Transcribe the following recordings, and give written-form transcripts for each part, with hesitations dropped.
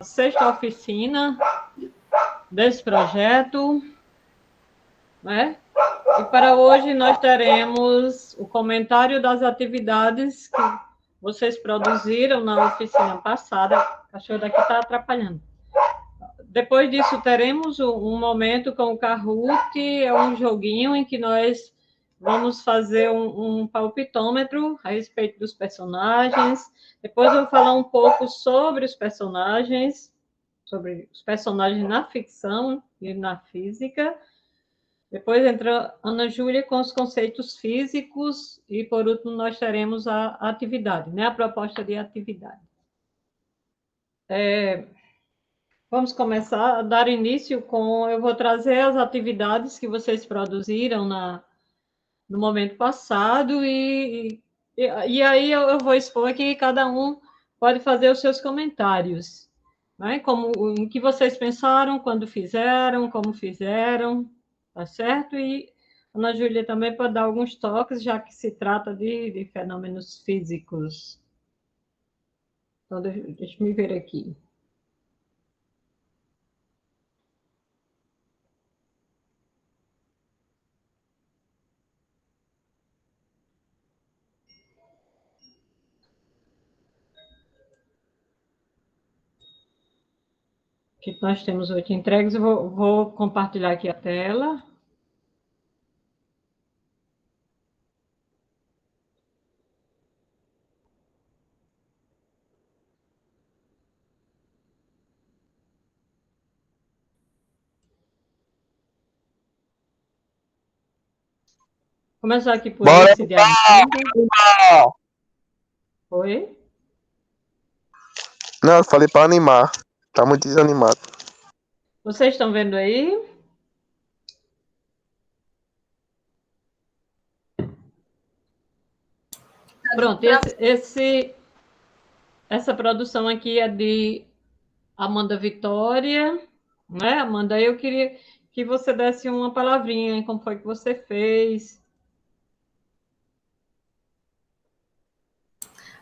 Sexta oficina desse projeto, né? E para hoje nós teremos o comentário das atividades que vocês produziram na oficina passada. O cachorro daqui está atrapalhando. Depois disso, teremos um momento com o Kahoot, é um joguinho em que nós vamos fazer um palpitômetro a respeito dos personagens. Depois eu vou falar um pouco sobre os personagens na ficção e na física. Depois entra Ana Júlia com os conceitos físicos e, por último, nós teremos a atividade, né? A proposta de atividade. Vamos começar a dar início com... Eu vou trazer as atividades que vocês produziram no momento passado e aí eu vou expor aqui, cada um pode fazer os seus comentários, né? Como, em que vocês pensaram, quando fizeram, como fizeram, tá certo? E Ana Júlia também pode dar alguns toques, já que se trata de fenômenos físicos. Então, deixa eu me ver aqui. Que nós temos 8 entregas, eu vou compartilhar aqui a tela. Começar aqui por Bora esse de Amanda. Oi? Não, eu falei pra animar. Tá muito desanimado. Vocês estão vendo aí? Pronto, essa produção aqui é de Amanda Vitória, né? Amanda, eu queria que você desse uma palavrinha em como foi que você fez.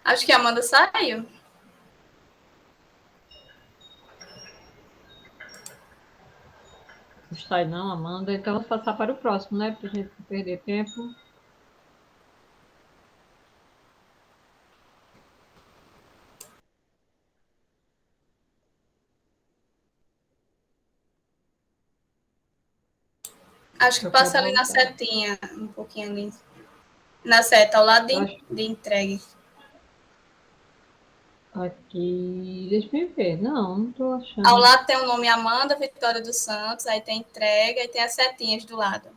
Acho que a Amanda saiu. Não está aí não, Amanda. Então, vou passar para o próximo, né? Para a gente não perder tempo. Acho que passa ali na setinha, um pouquinho ali. Na seta, ao lado de entregue. Aqui, deixa eu ver. Não estou achando. Ao lado tem o nome Amanda Vitória dos Santos, aí tem entrega e tem as setinhas do lado.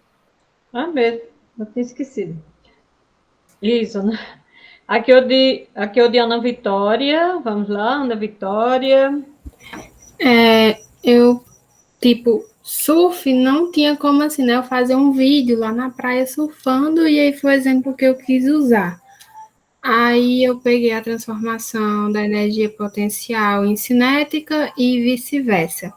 Ah, mesmo. Eu tinha esquecido. Isso, né? Aqui eu de Ana Vitória. Vamos lá, Ana Vitória. Surf não tinha como assim, né? Eu fazer um vídeo lá na praia surfando e aí foi o exemplo que eu quis usar. Aí eu peguei a transformação da energia potencial em cinética e vice-versa.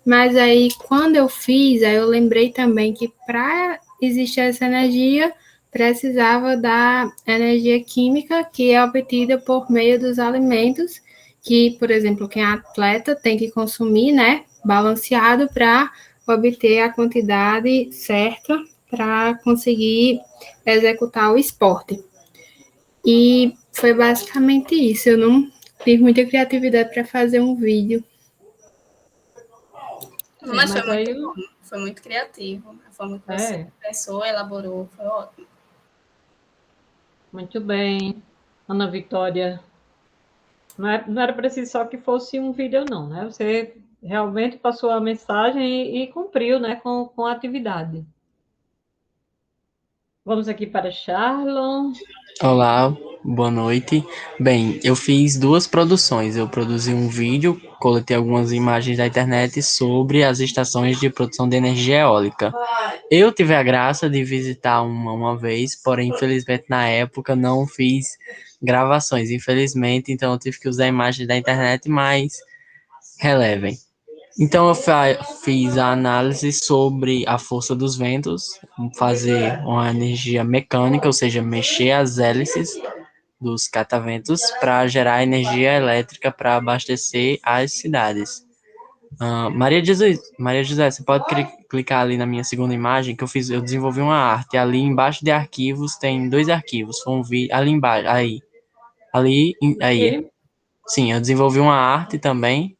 Mas aí, quando eu fiz, aí eu lembrei também que para existir essa energia, precisava da energia química, que é obtida por meio dos alimentos, que, por exemplo, quem é atleta tem que consumir, né, balanceado para obter a quantidade certa para conseguir executar o esporte. E foi basicamente isso. Eu não tive muita criatividade para fazer um vídeo. Mas foi muito bom, foi muito criativo. A forma que você pensou, elaborou, foi ótimo. Muito bem, Ana Vitória. Não era preciso só que fosse um vídeo, não, né? Você realmente passou a mensagem e cumpriu, né, com a atividade. Vamos aqui para Charlon. Olá, boa noite. Bem, eu fiz duas produções. Eu produzi um vídeo, coletei algumas imagens da internet sobre as estações de produção de energia eólica. Eu tive a graça de visitar uma vez, porém, infelizmente, na época não fiz gravações, infelizmente, então eu tive que usar imagens da internet, mas relevem. Então eu fiz a análise sobre a força dos ventos, fazer uma energia mecânica, ou seja, mexer as hélices dos cataventos para gerar energia elétrica para abastecer as cidades. Maria José, você pode clicar ali na minha segunda imagem que eu desenvolvi uma arte. Ali embaixo de arquivos tem 2 arquivos. Foi um vídeo ali embaixo, aí. Aqui. Sim, eu desenvolvi uma arte também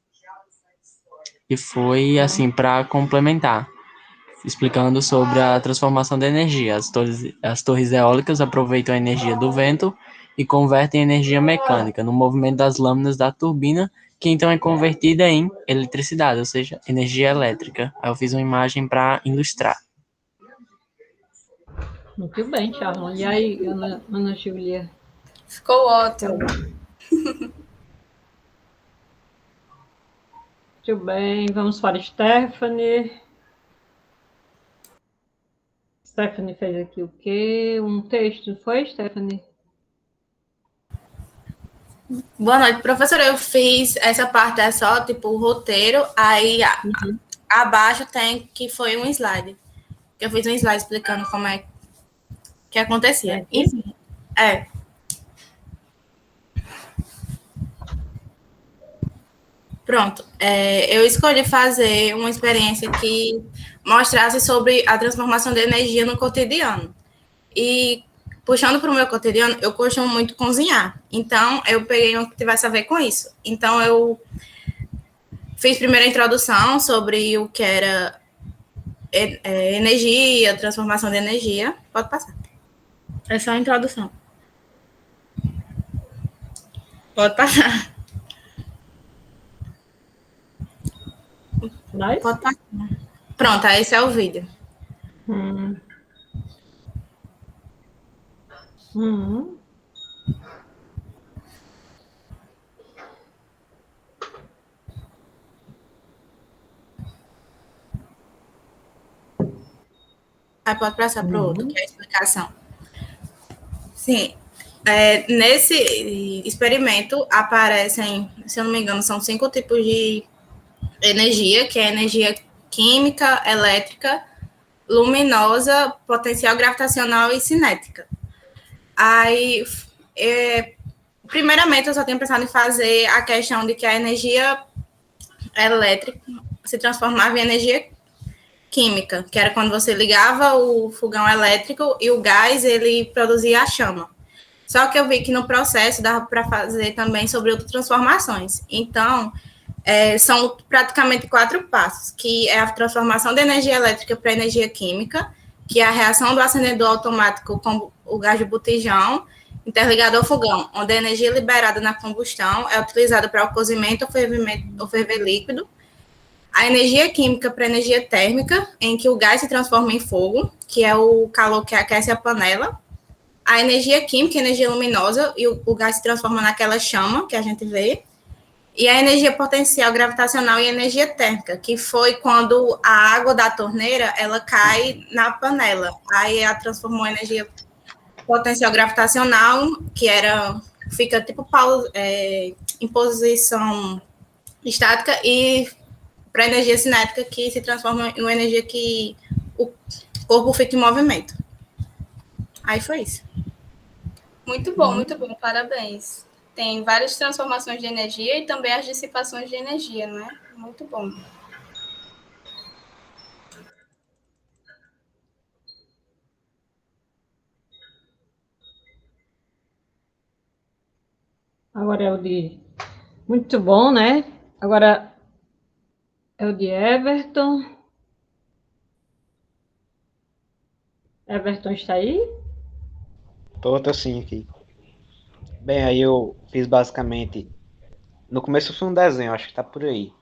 e foi assim para complementar, explicando sobre a transformação da energia. As torres eólicas aproveitam a energia do vento e convertem em energia mecânica no movimento das lâminas da turbina, que então é convertida em eletricidade, ou seja, energia elétrica. Aí eu fiz uma imagem para ilustrar. Muito bem, Charlon. E aí, Ana Júlia? Ficou ótimo. Muito bem, vamos para Stephanie. Stephanie fez aqui o quê? Um texto, foi, Stephanie? Boa noite, professora. Eu fiz essa parte, é só tipo o roteiro, aí abaixo tem que foi um slide. Eu fiz um slide explicando como é que acontecia. Enfim, Pronto. Eu escolhi fazer uma experiência que mostrasse sobre a transformação de energia no cotidiano. E, puxando para o meu cotidiano, eu costumo muito cozinhar. Então, eu peguei um que tivesse a ver com isso. Então, eu fiz primeiro a introdução sobre o que era energia, transformação de energia. Pode passar. É só a introdução. Pode passar. Nice. Pode passar. Pronto, esse é o vídeo. Aí pode passar para o outro, que é a explicação. Sim. Nesse experimento aparecem, se eu não me engano, são 5 tipos de energia, que é energia química, elétrica, luminosa, potencial gravitacional e cinética. Aí, primeiramente, eu só tinha pensado em fazer a questão de que a energia elétrica se transformava em energia química, que era quando você ligava o fogão elétrico e o gás, ele produzia a chama. Só que eu vi que no processo dava para fazer também sobre outras transformações. Então, são praticamente 4 passos, que é a transformação da energia elétrica para energia química, que é a reação do acendedor automático com o gás de botijão, interligado ao fogão, onde a energia liberada na combustão é utilizada para o cozimento ou ferver líquido. A energia química para energia térmica, em que o gás se transforma em fogo, que é o calor que aquece a panela. A energia química, a energia luminosa, e o gás se transforma naquela chama que a gente vê. E a energia potencial gravitacional e energia térmica, que foi quando a água da torneira ela cai na panela. Aí ela transformou em energia potencial gravitacional, que fica tipo em posição estática, e para energia cinética, que se transforma em uma energia que o corpo fica em movimento. Aí foi isso. Muito bom, parabéns. Tem várias transformações de energia e também as dissipações de energia, não é? Muito bom. Agora é o de... Muito bom, né? Agora é o de Everton. Everton está aí? Tô sim aqui. Bem, aí eu fiz basicamente... No começo foi um desenho, acho que tá por aí.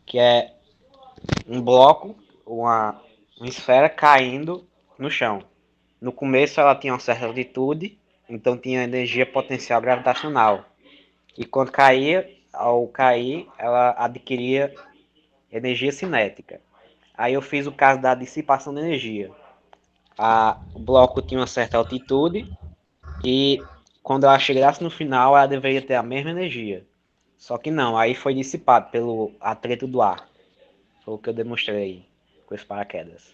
Que é um bloco, uma esfera caindo no chão. No começo ela tinha uma certa altitude, então tinha energia potencial gravitacional. E quando caía, ao cair, ela adquiria energia cinética. Aí eu fiz o caso da dissipação de energia. O bloco tinha uma certa altitude e quando ela chegasse no final, ela deveria ter a mesma energia. Só que não, aí foi dissipado pelo atrito do ar. Foi o que eu demonstrei com esse paraquedas.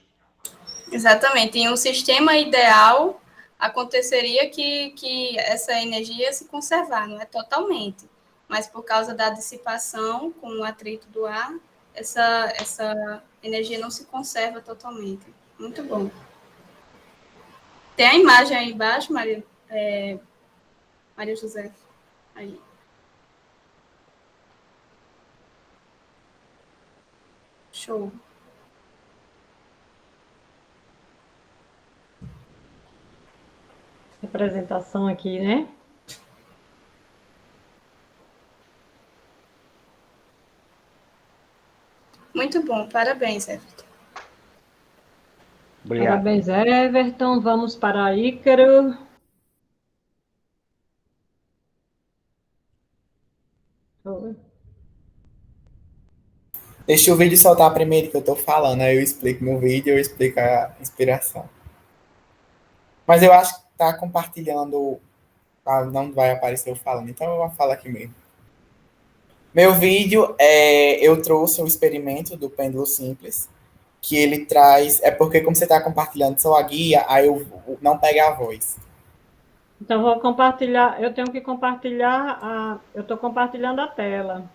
Exatamente. Em um sistema ideal, aconteceria que essa energia se conservar, não é totalmente, mas por causa da dissipação com o atrito do ar, essa energia não se conserva totalmente. Muito bom. Tem a imagem aí embaixo, Maria José. Aí. Show. Apresentação aqui, né? Muito bom, parabéns, Everton. Obrigado. Parabéns, Everton. Vamos para Ícaro. Oi. Deixa o vídeo soltar primeiro que eu tô falando, aí eu explico no vídeo, eu explico a inspiração. Mas eu acho que tá compartilhando, não vai aparecer eu falando, então eu vou falar aqui mesmo. Meu vídeo, eu trouxe um experimento do pêndulo simples, que ele traz, porque como você está compartilhando só a guia, aí eu não pega a voz. Então, vou compartilhar, eu tenho que compartilhar, eu estou compartilhando a tela.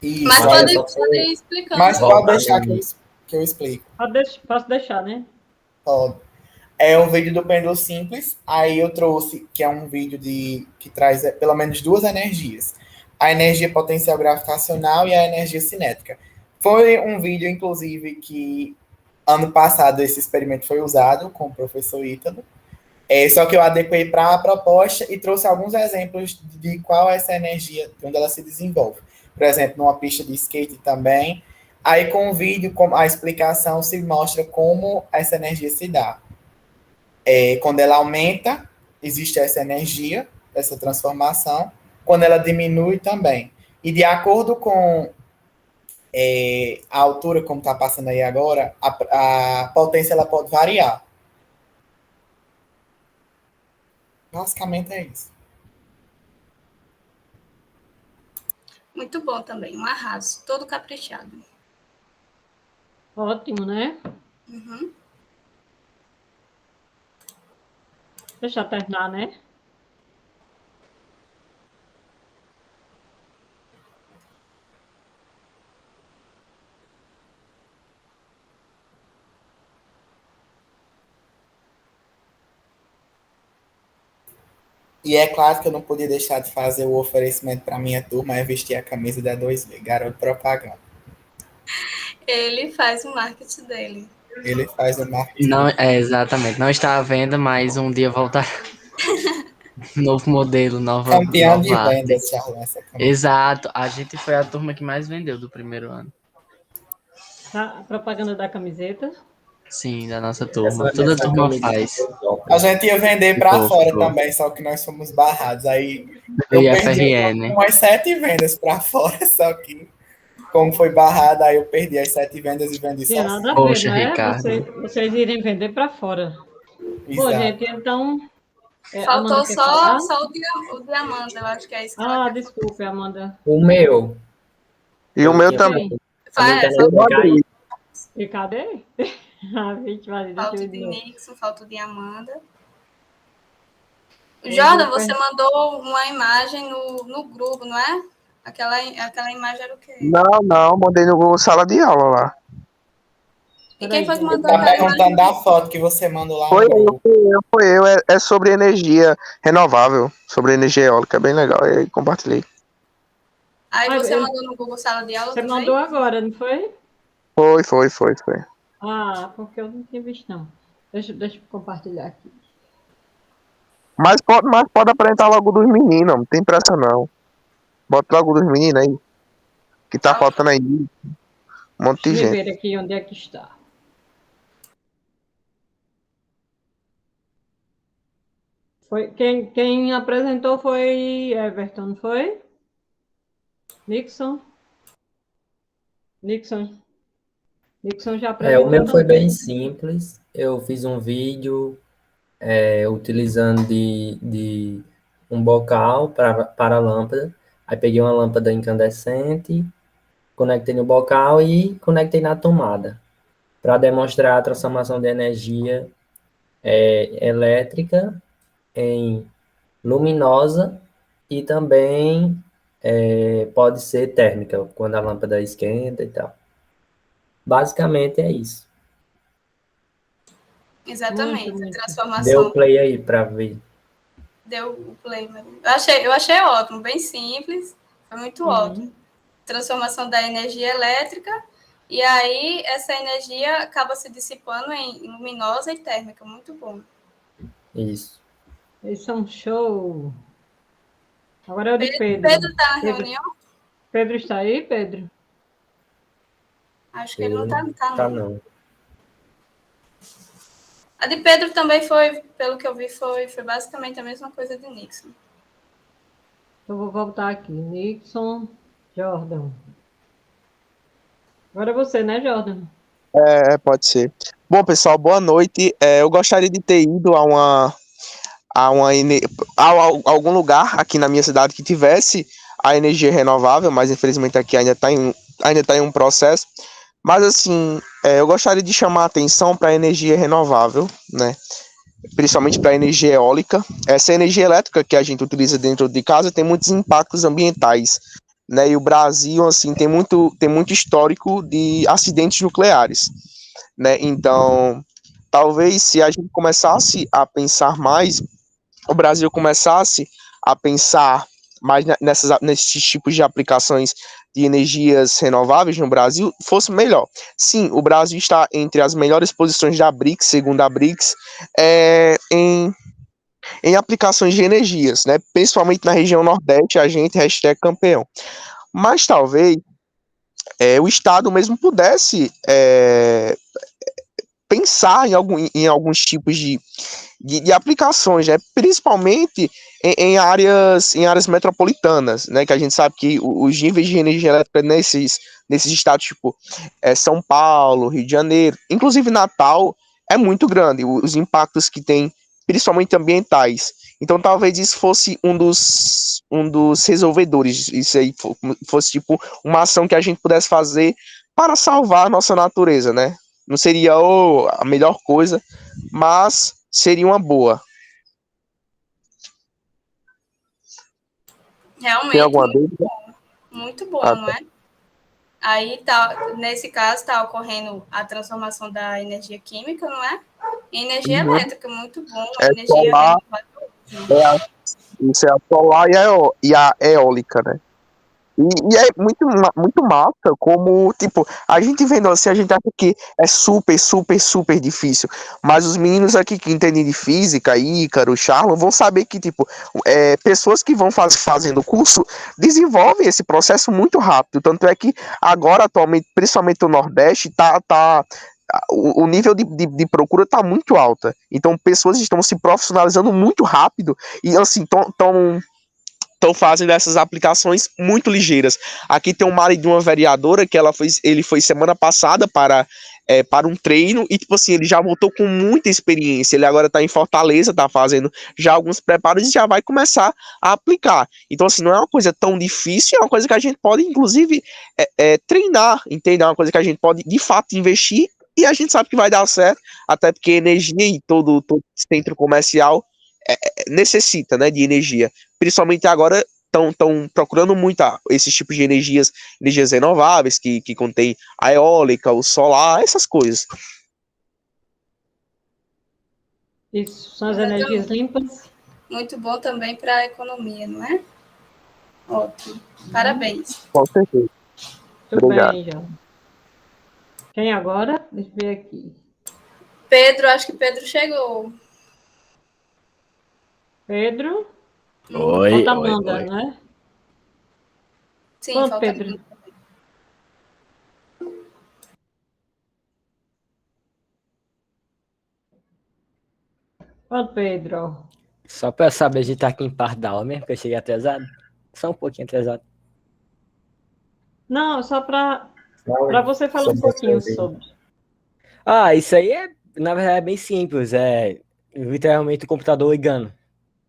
Isso, Mas pode ir explicando. mas pode deixar que eu explico. Posso deixar, né? Pode. É um vídeo do pêndulo simples, aí eu trouxe, que é um vídeo que traz pelo menos duas energias. A energia potencial gravitacional e a energia cinética. Foi um vídeo, inclusive, que ano passado esse experimento foi usado com o professor Ítalo. Só que eu adequei para a proposta e trouxe alguns exemplos de qual é essa energia, de onde ela se desenvolve. Por exemplo, numa pista de skate também. Aí com o vídeo, com a explicação, se mostra como essa energia se dá. Quando ela aumenta, existe essa energia, essa transformação. Quando ela diminui também. E de acordo com a altura, como está passando aí agora, a potência ela pode variar. Basicamente é isso. Muito bom também, um arraso, todo caprichado. Ótimo, né? Uhum. Deixa eu terminar, né? E é claro que eu não podia deixar de fazer o oferecimento para minha turma, é vestir a camisa da 2V, garoto propaganda. Ele faz o marketing dele. Ele faz o marketing. Não, exatamente. Não está à venda, mas um dia voltar. Novo modelo, nova Campeão de arte. vendas, Charlão, essa camisa. Exato. A gente foi a turma que mais vendeu do primeiro ano. Tá, a propaganda da camiseta. Sim, da nossa turma. Toda turma faz. A gente ia vender para Ficou, fora ficou. também, só que nós fomos barrados. Aí eu E perdi FRN. umas 7 vendas para fora, só que como foi barrado, aí eu perdi as 7 vendas e vendi Tinha só nada a 5. ver, Poxa, né? Ricardo. Vocês irem vender para fora. Bom, Exato. gente, então... Faltou Amanda quer falar? só o de Amanda, eu acho que é isso que ela quer Desculpe, Amanda. O meu. E o meu também. falar. E cadê? Deixa Falta eu o ver. de Nixon, falta o de Amanda. Jordan, você mandou uma imagem no grupo, não é? Aquela imagem era o quê? Não, mandei no Google Sala de Aula lá. E quem foi que Ele mandou tá aquela imagem? perguntando da foto que você mandou lá Foi no grupo. eu. É sobre energia renovável, sobre energia eólica, é bem legal. Aí compartilhei. Aí você mandou no Google Sala de Aula Você também? mandou agora, não foi? Foi. Porque eu não tinha visto, não. Deixa eu compartilhar aqui. Mas pode apresentar logo dos meninos, não tem pressa não. Bota logo dos meninos aí. Que tá faltando aí um monte de Deixa eu gente. ver aqui onde é que está. Quem apresentou foi Everton, não foi? Nixon já apresentou. O meu foi também. bem simples. Eu fiz um vídeo utilizando de um bocal para a lâmpada. Aí peguei uma lâmpada incandescente, conectei no bocal e conectei na tomada, para demonstrar a transformação de energia elétrica, em luminosa e também pode ser térmica, quando a lâmpada esquenta e tal. Basicamente é isso. Exatamente. A Deu transformação. play aí para ver. Deu o play, Maria. Eu achei ótimo, bem simples, foi muito ótimo. Transformação da energia elétrica, e aí essa energia acaba se dissipando em luminosa e térmica, muito bom. Isso. Esse é um show. Agora é o de Pedro. Pedro está na reunião? Pedro está aí, Pedro? Acho que ele não está, Tá não. A de Pedro também foi, pelo que eu vi, foi basicamente a mesma coisa de Nixon. Eu vou voltar aqui. Nixon, Jordan. Agora é você, né, Jordan? Pode ser. Bom, pessoal, boa noite. Eu gostaria de ter ido a algum lugar aqui na minha cidade que tivesse a energia renovável, mas infelizmente aqui ainda está em um processo. Mas assim, eu gostaria de chamar a atenção para a energia renovável, né? Principalmente para a energia eólica. Essa energia elétrica que a gente utiliza dentro de casa tem muitos impactos ambientais, né? E o Brasil, assim, tem muito histórico de acidentes nucleares, né? Então, talvez se a gente começasse a pensar mais, o Brasil começasse a pensar mais nesses tipos de aplicações de energias renováveis no Brasil, fosse melhor. Sim, o Brasil está entre as melhores posições da BRICS, segundo a BRICS, em aplicações de energias, né? Principalmente na região Nordeste, a gente #campeão. Mas talvez o Estado mesmo pudesse pensar em alguns tipos de aplicações, né? Principalmente em áreas metropolitanas, né? Que a gente sabe que os níveis de energia elétrica nesses estados, tipo São Paulo, Rio de Janeiro, inclusive Natal, é muito grande, os impactos que tem, principalmente ambientais. Então talvez isso fosse um dos resolvedores, isso aí fosse tipo uma ação que a gente pudesse fazer para salvar a nossa natureza, né? Não seria a melhor coisa, mas seria uma boa. Realmente, Tem alguma dúvida? muito bom, não é? Aí, nesse caso, está ocorrendo a transformação da energia química, não é? Em energia elétrica, muito bom. Energia Solar, isso é a solar e a eólica, né? E é muito massa como, tipo, a gente vendo assim, a gente acha que é super, super, super difícil. Mas os meninos aqui que entendem de física, Ícaro, Charlon, vão saber que, tipo, pessoas que vão fazendo o curso desenvolvem esse processo muito rápido. Tanto é que agora, atualmente, principalmente no Nordeste, o nível de procura está muito alta. Então, pessoas estão se profissionalizando muito rápido e, assim, estão fazendo essas aplicações muito ligeiras. Aqui tem um marido de uma vereadora que ele foi semana passada para um treino e, tipo assim, ele já voltou com muita experiência. Ele agora está em Fortaleza, está fazendo já alguns preparos e já vai começar a aplicar. Então, assim, não é uma coisa tão difícil, é uma coisa que a gente pode, inclusive, treinar, entender? É uma coisa que a gente pode, de fato, investir e a gente sabe que vai dar certo, até porque energia e todo centro comercial necessita, né, de energia. Principalmente agora estão procurando muito esses tipos de energias renováveis que contém a eólica, o solar, essas coisas. Isso, são as energias limpas. Muito bom também para a economia, não é? Ótimo. Parabéns. Com certeza. Muito Obrigado. bem, João. Quem agora? Deixa eu ver aqui. Pedro, acho que Pedro chegou. Pedro? Oi, Falta oi, Amanda, oi. né? Sim, Quanto, falta Pedro? Amanda. Quanto, Pedro? Só pra saber de estar aqui em parte da aula mesmo, porque eu cheguei atrasado. Só um pouquinho atrasado. Não, só para você falar um pouquinho sobre. Isso aí na verdade, é bem simples. É literalmente o computador ligando.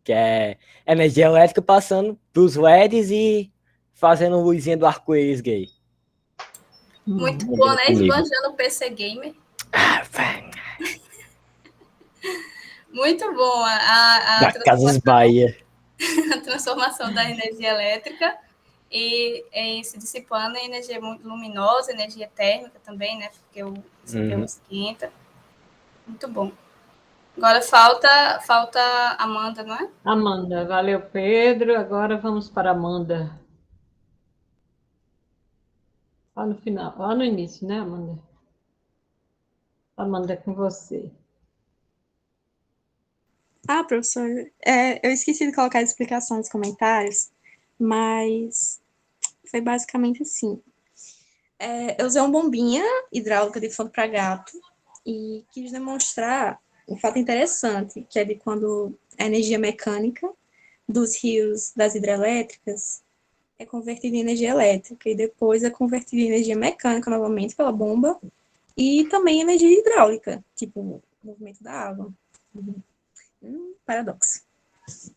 Que é energia elétrica passando pros LEDs e fazendo luzinha do arco-íris gay. Muito bom, né? Esbanjando o PC Gamer. Muito bom Da Casas Bahia. a transformação da energia elétrica e se dissipando em energia muito luminosa, energia térmica também, né? Porque o CPU esquenta. Muito bom. Agora falta a Amanda, não é? Amanda, valeu, Pedro. Agora vamos para a Amanda. Lá no final, lá no início, né, Amanda? Amanda, é com você. Ah, professor, eu esqueci de colocar a explicação nos comentários, mas foi basicamente assim. Eu usei uma bombinha hidráulica de fundo para gato e quis demonstrar um fato interessante, que é de quando a energia mecânica dos rios das hidrelétricas é convertida em energia elétrica e depois é convertida em energia mecânica novamente pela bomba e também energia hidráulica, tipo o movimento da água. Paradoxo. Isso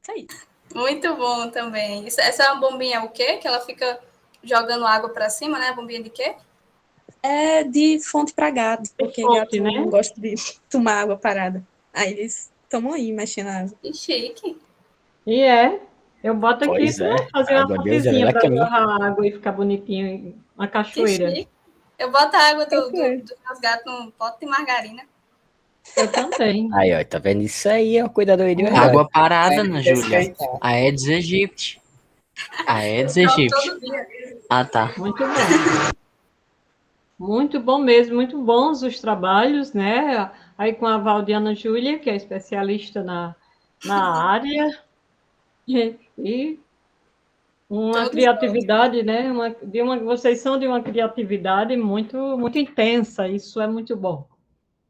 aí. Muito bom também. Essa é uma bombinha o quê? Que ela fica jogando água para cima, né? A bombinha de quê? É de fonte para gato, porque fonte, gato né? não gosta de tomar água parada. Aí eles tomam aí, mexendo na água. Que chique. E eu boto aqui Pois para é, fazer a uma água deles é fontezinha melhor para que a minha. jorrar água e ficar bonitinho, uma Que cachoeira. chique. Eu boto a água dos meus gatos num pote de margarina. Eu também. Aí, ó, tá vendo? Isso aí é o cuidadoria de Água verdade. parada, Ana Júlia. Respeitar. A Aedes aegypti. A Aedes Não, aegypti. todo dia. Ah, tá. Muito bom. Muito bom mesmo, muito bons os trabalhos, né? Aí com a Valdiana Júlia, que é especialista na área, e uma Todos criatividade, né? Vocês são de uma criatividade muito, muito intensa, isso é muito bom.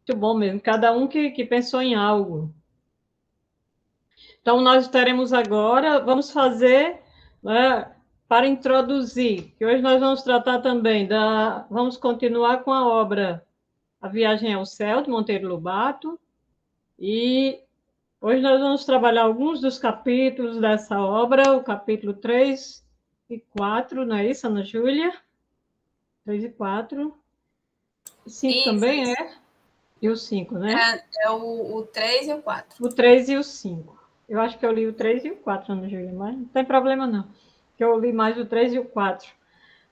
Muito bom mesmo, cada um que pensou em algo. Então, nós teremos agora, vamos fazer, né, para introduzir, que hoje nós vamos tratar também vamos continuar com a obra A Viagem ao Céu, de Monteiro Lobato, e hoje nós vamos trabalhar alguns dos capítulos dessa obra, o capítulo 3 e 4, não é isso, Ana Júlia? 3 e 4. 5 também é? E o 5, né? É o 3 e o 4. O 3 e o 5. Eu acho que eu li o 3 e o 4, Ana Júlia, mas não tem problema não. Que eu li mais o 3 e o 4.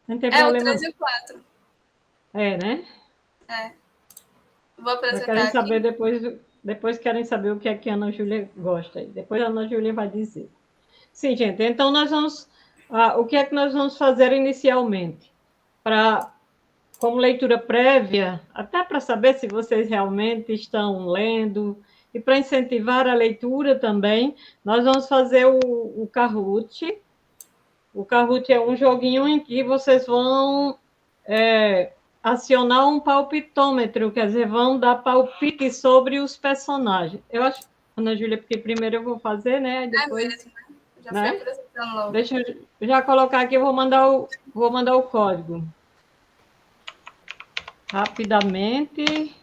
Não tem problema. O 3 e o 4. É, né? É. Vou apresentar querem aqui. saber depois querem saber o que é que a Ana Júlia gosta. Depois a Ana Júlia vai dizer. Sim, gente. Então, nós vamos... o que é que nós vamos fazer inicialmente? Como leitura prévia, até para saber se vocês realmente estão lendo, e para incentivar a leitura também, nós vamos fazer o Kahoot. O Kahoot é um joguinho em que vocês vão acionar um palpitômetro, quer dizer, vão dar palpite sobre os personagens. Eu acho, Ana Júlia, porque primeiro eu vou fazer, né? Depois, mesmo, né? Já fui apresentando logo. Deixa eu já colocar aqui, eu vou mandar o código. Rapidamente.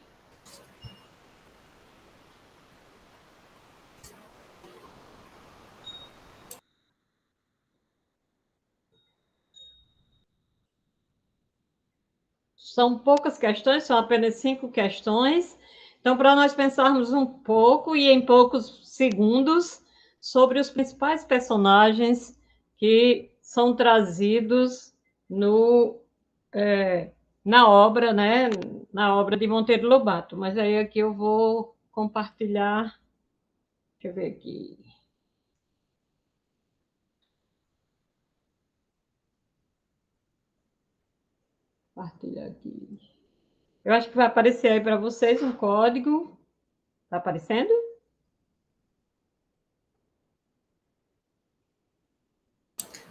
São poucas questões, são apenas 5 questões. Então, para nós pensarmos um pouco e em poucos segundos sobre os principais personagens que são trazidos na obra, né? Na obra de Monteiro Lobato. Mas aí aqui eu vou compartilhar. Deixa eu ver aqui. Compartilhar aqui. Eu acho que vai aparecer aí para vocês um código. Está aparecendo?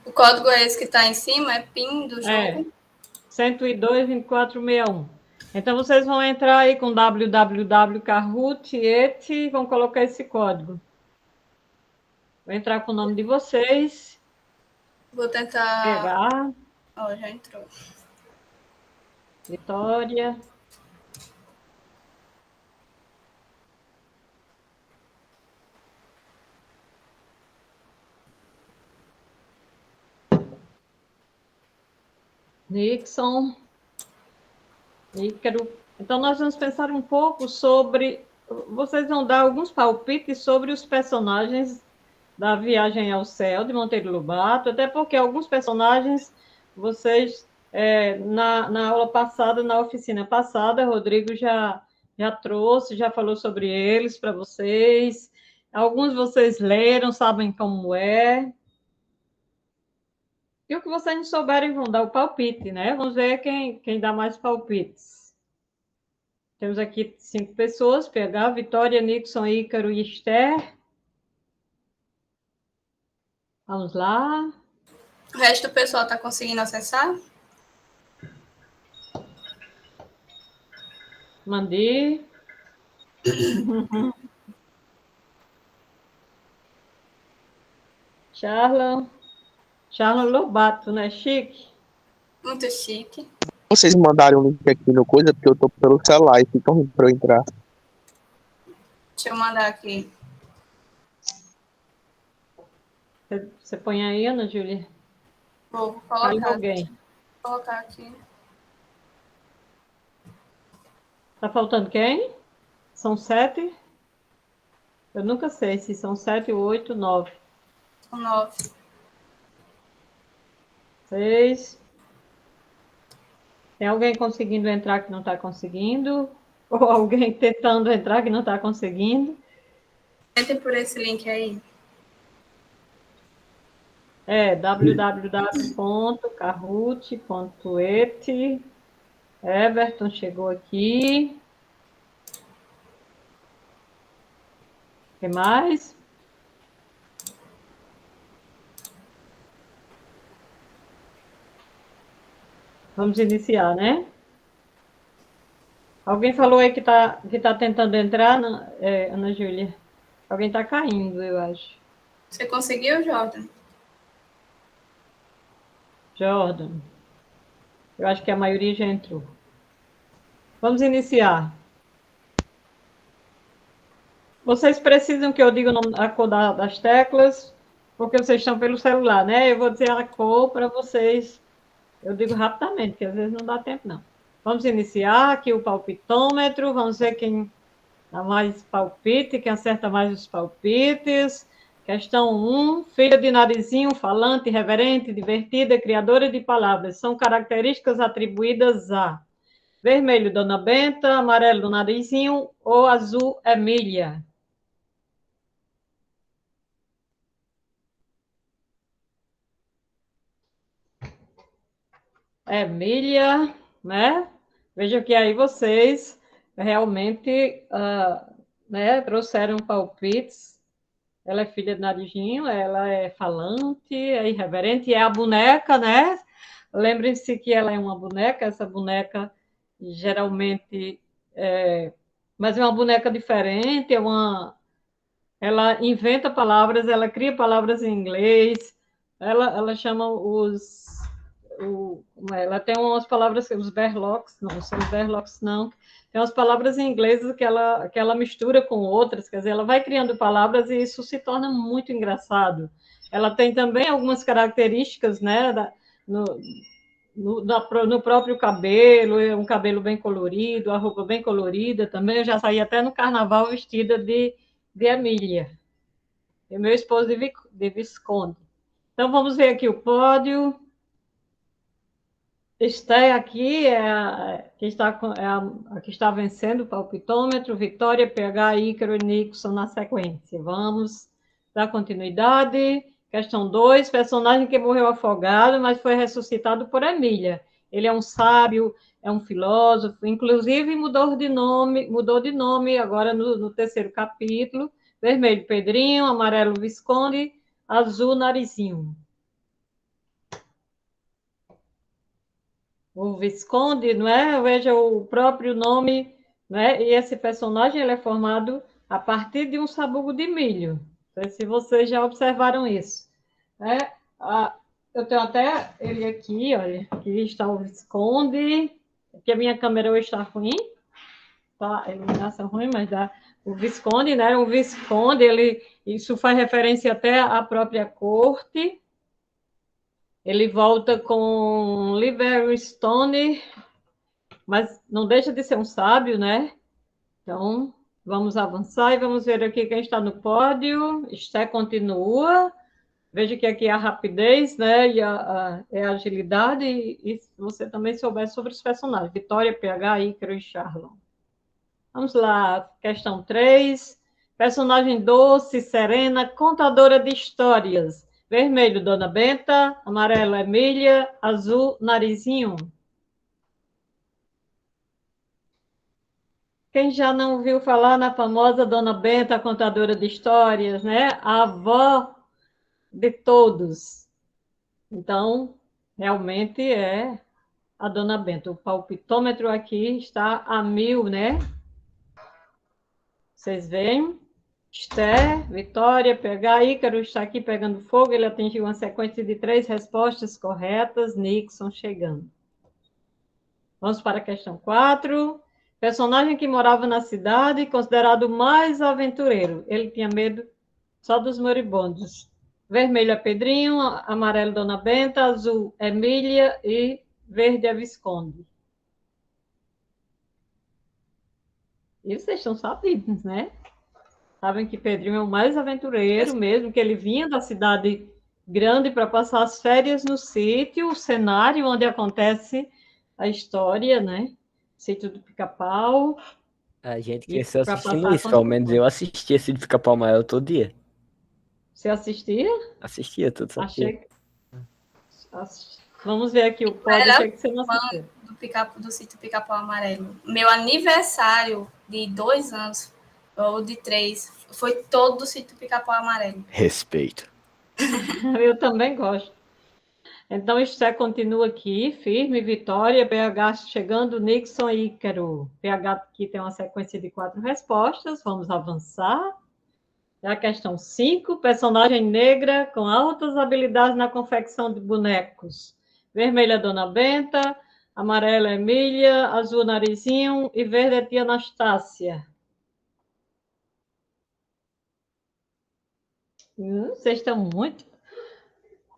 O código é esse que está em cima, é PIN do jogo. 102-2461. Então, vocês vão entrar aí com www.kahoot e vão colocar esse código. Vou entrar com o nome de vocês. Vou tentar... Pegar. Ó, já entrou. Vitória. Nixon. Ícaro. Então, nós vamos pensar um pouco sobre vocês vão dar alguns palpites sobre os personagens da Viagem ao Céu, de Monteiro Lobato, até porque alguns personagens, vocês, na aula passada, na oficina passada, Rodrigo já trouxe, já falou sobre eles para vocês. Alguns vocês leram, sabem como é. E o que vocês não souberem vão dar o palpite, né? Vamos ver quem dá mais palpites. Temos aqui 5 pessoas, PH, Vitória, Nixon, Ícaro e Esther. Vamos lá. O resto do pessoal está conseguindo acessar? Mandei. Charla Lobato, né? Chique. Muito chique. Vocês mandaram o link aqui no coisa, porque eu tô pelo celular e fica ruim pra eu entrar. Deixa eu mandar aqui. Você põe aí, Ana Júlia? Vou Fale colocar. alguém. Vou colocar aqui. Tá faltando quem? São 7? Eu nunca sei se são 7, 8, 9. São 9. 6. Tem alguém conseguindo entrar que não está conseguindo? Ou alguém tentando entrar que não está conseguindo? Entrem por esse link aí. É www.kahoot.et. Everton chegou aqui. O que mais? Vamos iniciar, né? Alguém falou aí que tá tentando entrar, Ana Júlia? Alguém está caindo, eu acho. Você conseguiu, Jordan? Jordan. Eu acho que a maioria já entrou. Vamos iniciar. Vocês precisam que eu diga a cor das teclas, porque vocês estão pelo celular, né? Eu vou dizer a cor para vocês. Eu digo rapidamente, porque às vezes não dá tempo, não. Vamos iniciar aqui o palpitômetro. Vamos ver quem dá mais palpite, quem acerta mais os palpites. Questão 1. Filha de narizinho, falante, reverente, divertida, criadora de palavras. São características atribuídas a vermelho, Dona Benta, amarelo, narizinho, ou azul, Emília. Emília, né? Veja que aí vocês realmente né, trouxeram palpites. Ela é filha de Narizinho, ela é falante, é irreverente, é a boneca, né? Lembrem-se que ela é uma boneca, essa boneca geralmente mas é uma boneca diferente, ela inventa palavras, ela cria palavras em inglês, ela chama ela tem umas palavras, os berlocks, não são os berlocks, não. Tem umas palavras em inglês que ela mistura com outras, quer dizer, ela vai criando palavras e isso se torna muito engraçado. Ela tem também algumas características, né, no próprio cabelo, um cabelo bem colorido, a roupa bem colorida também. Eu já saí até no carnaval vestida de Emília. E meu esposo de Visconde. Então, vamos ver aqui o pódio. Esther aqui que está vencendo o palpitômetro, Vitória, PH, Ícaro e Nixon na sequência. Vamos dar continuidade. Questão 2, personagem que morreu afogado, mas foi ressuscitado por Emília. Ele é um sábio, é um filósofo, inclusive mudou de nome agora no terceiro capítulo. Vermelho, Pedrinho, amarelo, Visconde, azul, Narizinho. O Visconde, não é? Veja o próprio nome, né? E esse personagem ele é formado a partir de um sabugo de milho. Não sei se vocês já observaram isso. Né? Eu tenho até ele aqui, olha, aqui está o Visconde, aqui a minha câmera hoje está ruim, tá? A iluminação ruim, mas dá. O Visconde, né? O Visconde, isso faz referência até à própria corte. Ele volta com Livingstone, mas não deixa de ser um sábio, né? Então, Vamos avançar e vamos ver aqui quem está no pódio. Esté continua. Veja que aqui é a rapidez, né? E é a agilidade. E se você também souber sobre os personagens. Vitória, PH, Ícaro e Charlon. Vamos lá. Questão 3. Personagem doce, serena, contadora de histórias. Vermelho, Dona Benta. Amarelo, Emília. Azul, Narizinho. Quem já não ouviu falar na famosa Dona Benta, contadora de histórias, né? A avó de todos. Então, realmente é a Dona Benta. O palpitômetro aqui está a 1000, né? Vocês veem? Esther, Vitória, PH, Ícaro está aqui pegando fogo. Ele atingiu uma sequência de 3 respostas corretas. Nixon chegando. Vamos para a questão 4. Personagem que morava na cidade, considerado o mais aventureiro. Ele tinha medo só dos moribundos. Vermelho é Pedrinho, amarelo Dona Benta, azul Emília e verde é Visconde. E vocês estão sabidos, né? Sabem que Pedrinho é o mais aventureiro mesmo, que ele vinha da cidade grande para passar as férias no sítio, o cenário onde acontece a história, né? Sítio do Pica-Pau. A gente E cresceu pra assistindo passar isso, pelo menos quanto- eu assistia esse de Pica-Pau Amarelo todo dia. Você assistia? Assistia tudo, sabia. Achei. Vamos ver aqui o pódio, Era achei que você não assistiu. do sítio Pica-Pau Amarelo. Meu aniversário de 2 anos, ou de 3, foi todo do sítio Pica-Pau Amarelo. Respeito. Eu também gosto. Então, Esté continua aqui, firme, Vitória, PH chegando, Nixon e Ícaro. PH aqui tem uma sequência de 4 respostas, vamos avançar. É a questão 5, personagem negra com altas habilidades na confecção de bonecos. Vermelha, Dona Benta, amarela, Emília, azul, Narizinho e verde, é Tia Anastácia. Vocês estão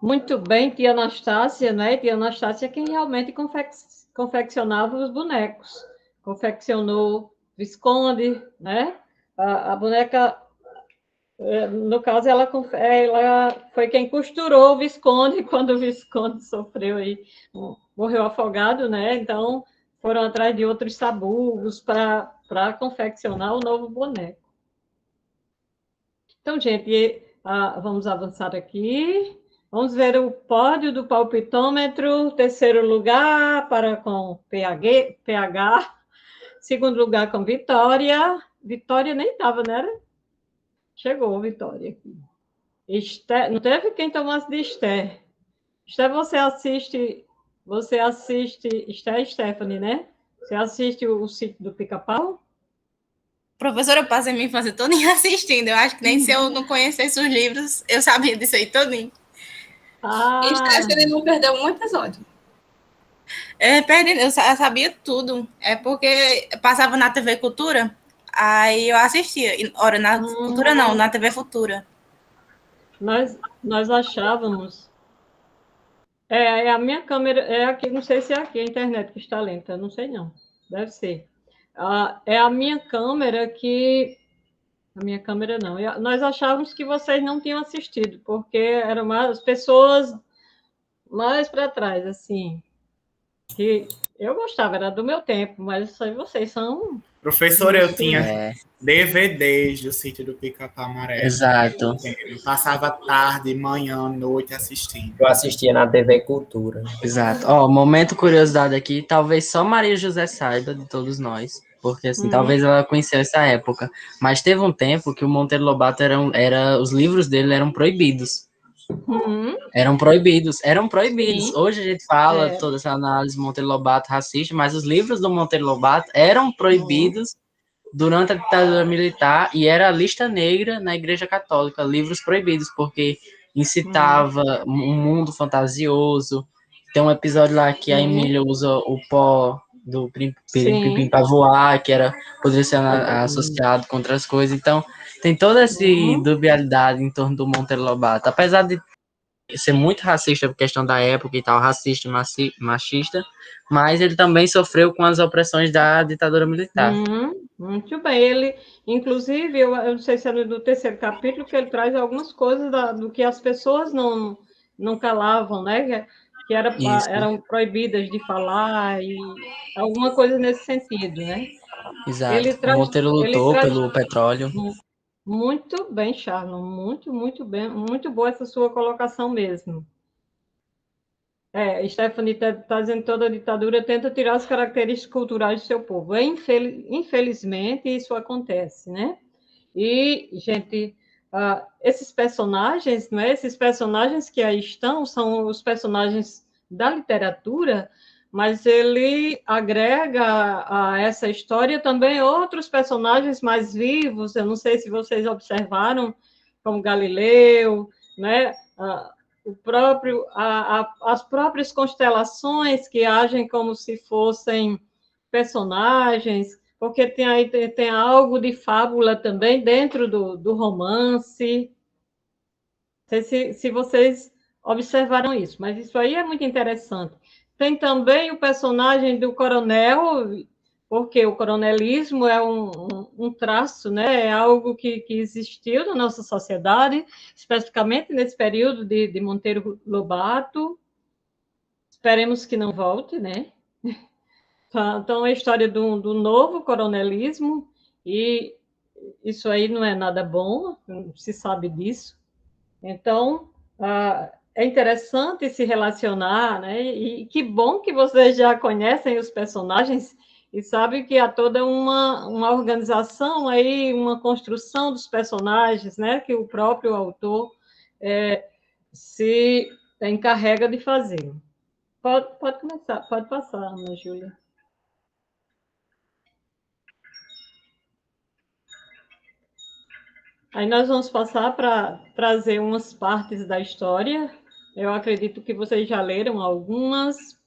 muito bem, Tia Anastácia, né? Tia Anastácia é quem realmente confeccionava os bonecos. Confeccionou Visconde, né? A boneca, no caso, ela foi quem costurou o Visconde quando o Visconde sofreu aí, morreu afogado, né? Então, foram atrás de outros sabugos para confeccionar o novo boneco. Então, gente, vamos avançar aqui. Vamos ver o pódio do palpitômetro. Terceiro lugar com PH. Segundo lugar com Vitória. Vitória nem estava, né? Chegou Vitória aqui. Esther, não teve quem tomasse de Esther. Esther, você assiste Esther e Stephanie, né? Você assiste o Sítio do Pica-Pau? Professora, eu passei minha infância toda assistindo. Eu acho que nem se eu não conhecesse os livros, eu sabia disso aí todinho. Acho que ele não perdeu um episódio. Eu sabia tudo. É porque passava na TV Cultura, aí eu assistia. Ora, na Cultura não, na TV Futura. Nós achávamos. A minha câmera é aqui, não sei se é aqui a internet que está lenta, não sei não. Deve ser. É a minha câmera que. A minha câmera não. Nós achávamos que vocês não tinham assistido, porque eram as pessoas mais para trás, assim. Que eu gostava, era do meu tempo, mas vocês são. Professora, eu tinha DVDs do Sítio do Pica-Pau Amarelo. Exato. Eu passava tarde, manhã, noite assistindo. Eu assistia na TV Cultura. Exato. Momento curiosidade aqui, talvez só Maria José saiba de todos nós, porque assim, talvez ela conheceu essa época, mas teve um tempo que o Monteiro Lobato os livros dele eram proibidos. Eram proibidos. Sim. Hoje a gente fala toda essa análise Monteiro Lobato racista, mas os livros do Monteiro Lobato eram proibidos durante a ditadura militar e era a lista negra na Igreja Católica, livros proibidos, porque incitava um mundo fantasioso. Tem um episódio lá que a Emília usa o pó do Pimpim para voar, que poderia ser associado com outras coisas. Então, tem toda essa dubialidade em torno do Monteiro Lobato. Apesar de ser muito racista por questão da época e tal, racista e machista, mas ele também sofreu com as opressões da ditadura militar. Muito bem. Ele, inclusive, eu não sei se é no terceiro capítulo, que ele traz algumas coisas do que as pessoas não calavam, né? Que eram proibidas de falar, e alguma coisa nesse sentido, né? Exato. O Monteiro ele lutou traz pelo petróleo. muito bem, Charlon, muito bem, muito boa essa sua colocação mesmo. Stephanie está dizendo que toda ditadura tenta tirar as características culturais do seu povo. Infelizmente, isso acontece, né? E, gente, esses personagens, não é? Esses personagens que aí estão são os personagens da literatura, mas ele agrega a essa história também outros personagens mais vivos. Eu não sei se vocês observaram, como Galileu, né? As próprias constelações que agem como se fossem personagens, porque tem algo de fábula também dentro do romance. Não sei se vocês observaram isso, mas isso aí é muito interessante. Tem também o personagem do coronel, porque o coronelismo é um traço, né? É algo que existiu na nossa sociedade, especificamente nesse período de Monteiro Lobato. Esperemos que não volte, né? Então, é a história do novo coronelismo, e isso aí não é nada bom, se sabe disso. Então, é interessante se relacionar, né? E que bom que vocês já conhecem os personagens e sabem que há toda uma organização aí, uma construção dos personagens, né? Que o próprio autor se encarrega de fazer. Pode começar, pode passar, Ana Júlia. Aí nós vamos passar para trazer umas partes da história. Eu acredito que vocês já leram algumas,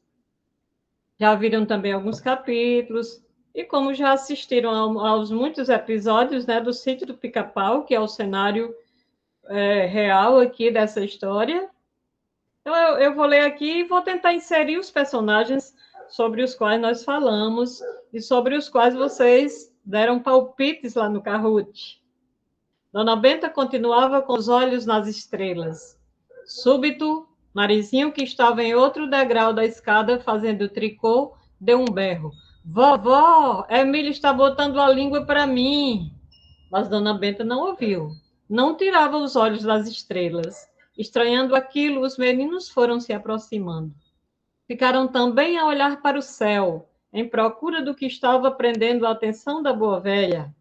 já viram também alguns capítulos, e como já assistiram aos muitos episódios, né, do Sítio do Pica-Pau, que é o cenário real aqui dessa história, então eu vou ler aqui e vou tentar inserir os personagens sobre os quais nós falamos e sobre os quais vocês deram palpites lá no Kahoot. Dona Benta continuava com os olhos nas estrelas. Súbito, Marizinho, que estava em outro degrau da escada fazendo tricô, deu um berro. Vovó, Emília está botando a língua para mim. Mas Dona Benta não ouviu. Não tirava os olhos das estrelas. Estranhando aquilo, os meninos foram se aproximando. Ficaram também a olhar para o céu, em procura do que estava prendendo a atenção da boa velha.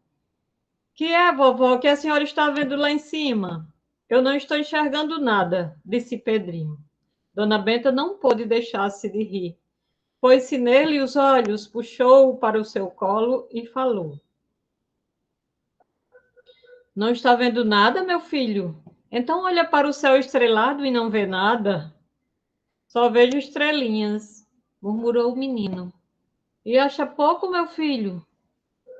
Que é, vovó, que a senhora está vendo lá em cima? Eu não estou enxergando nada, disse Pedrinho. Dona Benta não pôde deixar-se de rir. Pôs-se nele os olhos, puxou-o para o seu colo e falou. Não está vendo nada, meu filho? Então olha para o céu estrelado e não vê nada. Só vejo estrelinhas, murmurou o menino. E acha pouco, meu filho?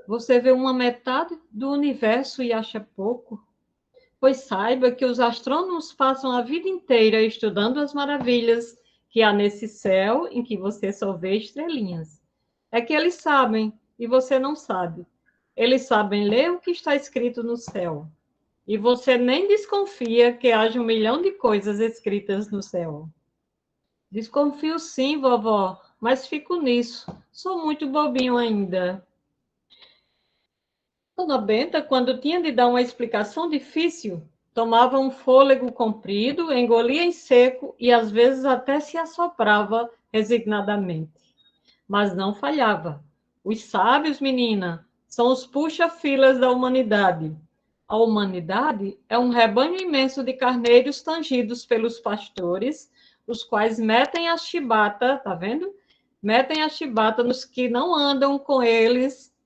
Você vê uma metade do universo e acha pouco? Pois saiba que os astrônomos passam a vida inteira estudando as maravilhas que há nesse céu em que você só vê estrelinhas. É que eles sabem e você não sabe. Eles sabem ler o que está escrito no céu. E você nem desconfia que haja 1 milhão de coisas escritas no céu. Desconfio sim, vovó, mas fico nisso. Sou muito bobinho ainda. Dona Benta, quando tinha de dar uma explicação difícil, tomava um fôlego comprido, engolia em seco e às vezes até se assoprava resignadamente. Mas não falhava. Os sábios, menina, são os puxa-filas da humanidade. A humanidade é um rebanho imenso de carneiros tangidos pelos pastores, os quais metem a chibata, tá vendo? Metem a chibata nos que não andam com eles.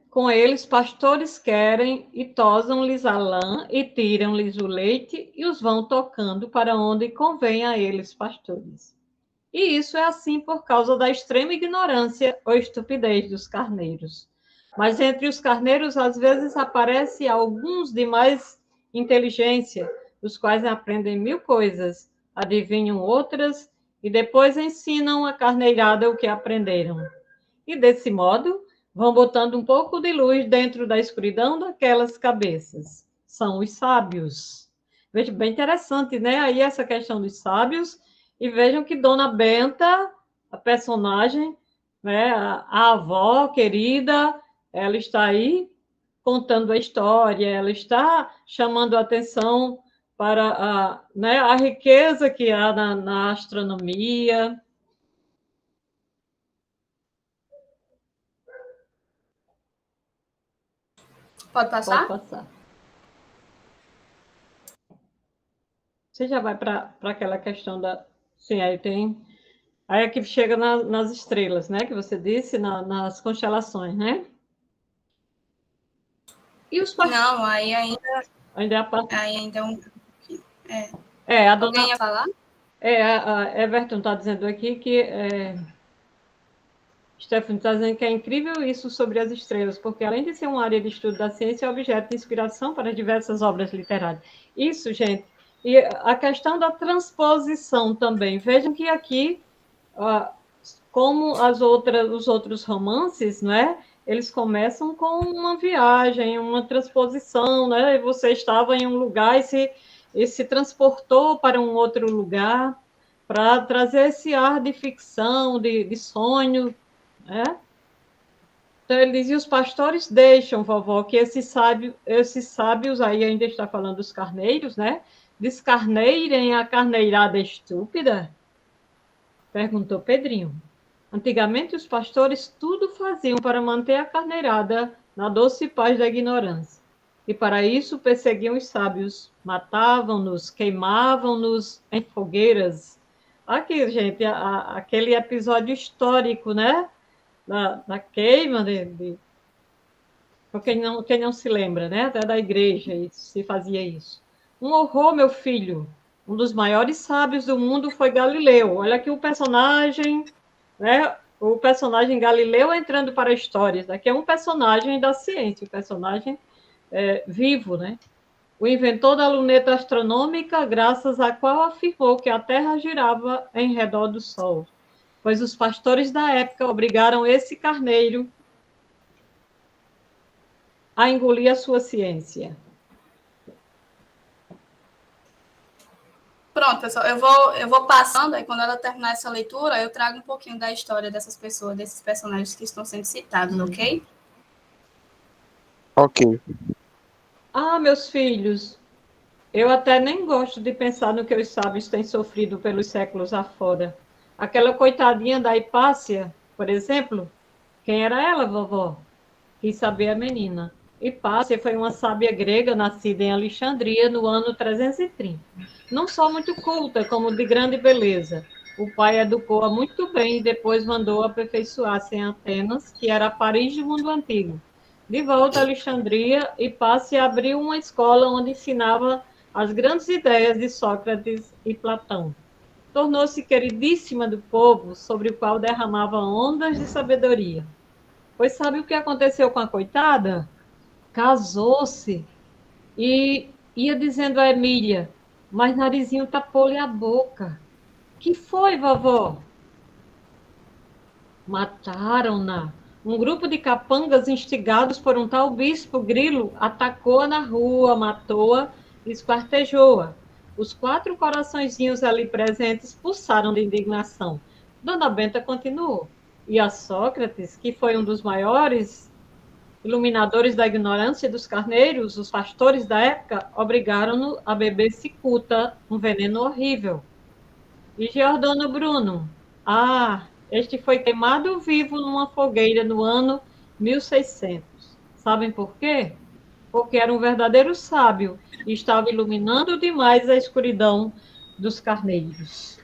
Com eles, pastores querem e tosam-lhes a lã e tiram-lhes o leite e os vão tocando para onde convém a eles, pastores. E isso é assim por causa da extrema ignorância ou estupidez dos carneiros. Mas entre os carneiros, às vezes, aparecem alguns de mais inteligência, os quais aprendem 1000 coisas, adivinham outras e depois ensinam a carneirada o que aprenderam. E desse modo, vão botando um pouco de luz dentro da escuridão daquelas cabeças. São os sábios. Veja, bem interessante, né? Aí essa questão dos sábios, e vejam que Dona Benta, a personagem, né, a avó querida, ela está aí contando a história, ela está chamando a atenção para né, a riqueza que há na astronomia. Pode passar? Pode passar. Você já vai para aquela questão da... Sim, aí tem... Aí é que chega nas estrelas, né? Que você disse, nas constelações, né? E os Não, aí ainda... Ainda é a parte... Aí ainda é um... a dona... Alguém ia falar? A Everton está dizendo aqui que... Stephanie está dizendo que é incrível isso sobre as estrelas, porque além de ser uma área de estudo da ciência, é objeto de inspiração para diversas obras literárias. Isso, gente. E a questão da transposição também. Vejam que aqui, como os outros romances, não é? Eles começam com uma viagem, uma transposição, né? E você estava em um lugar e se transportou para um outro lugar para trazer esse ar de ficção, de sonho, né? Então, ele dizia, os pastores deixam, vovó, que esses sábios, aí ainda está falando dos carneiros, né? Descarneirem a carneirada estúpida? Perguntou Pedrinho. Antigamente, os pastores tudo faziam para manter a carneirada na doce paz da ignorância. E para isso perseguiam os sábios, matavam-nos, queimavam-nos em fogueiras. Aqui, gente, aquele episódio histórico, né? Da queima quem não se lembra, né? Até da igreja se fazia isso. Um horror, meu filho. Um dos maiores sábios do mundo foi Galileu. Olha aqui o personagem, né? O personagem Galileu entrando para a história. Isso aqui é um personagem da ciência, um personagem vivo, né? O inventor da luneta astronômica, graças à qual afirmou que a Terra girava em redor do Sol, pois os pastores da época obrigaram esse carneiro a engolir a sua ciência. Pronto, pessoal, eu vou passando, aí quando ela terminar essa leitura, eu trago um pouquinho da história dessas pessoas, desses personagens que estão sendo citados, ok? Ok. Meus filhos, eu até nem gosto de pensar no que os sábios têm sofrido pelos séculos afora. Aquela coitadinha da Hipácia, por exemplo, quem era ela, vovó? Quis saber a menina. Hipácia foi uma sábia grega nascida em Alexandria no ano 330. Não só muito culta, como de grande beleza. O pai educou-a muito bem e depois mandou aperfeiçoar-se em Atenas, que era a Paris do mundo antigo. De volta a Alexandria, Hipácia abriu uma escola onde ensinava as grandes ideias de Sócrates e Platão. Tornou-se queridíssima do povo, sobre o qual derramava ondas de sabedoria. Pois sabe o que aconteceu com a coitada? Casou-se e ia dizendo a Emília, mas Narizinho tapou-lhe a boca. Que foi, vovó? Mataram-na. Um grupo de capangas instigados por um tal bispo Grilo atacou-a na rua, matou-a e esquartejou-a. Os 4 coraçõezinhos ali presentes pulsaram de indignação. Dona Benta continuou. E a Sócrates, que foi um dos maiores iluminadores da ignorância dos carneiros, os pastores da época, obrigaram-no a beber cicuta, um veneno horrível. E Giordano Bruno? Este foi queimado vivo numa fogueira no ano 1600. Sabem por quê? Porque era um verdadeiro sábio e estava iluminando demais a escuridão dos carneiros.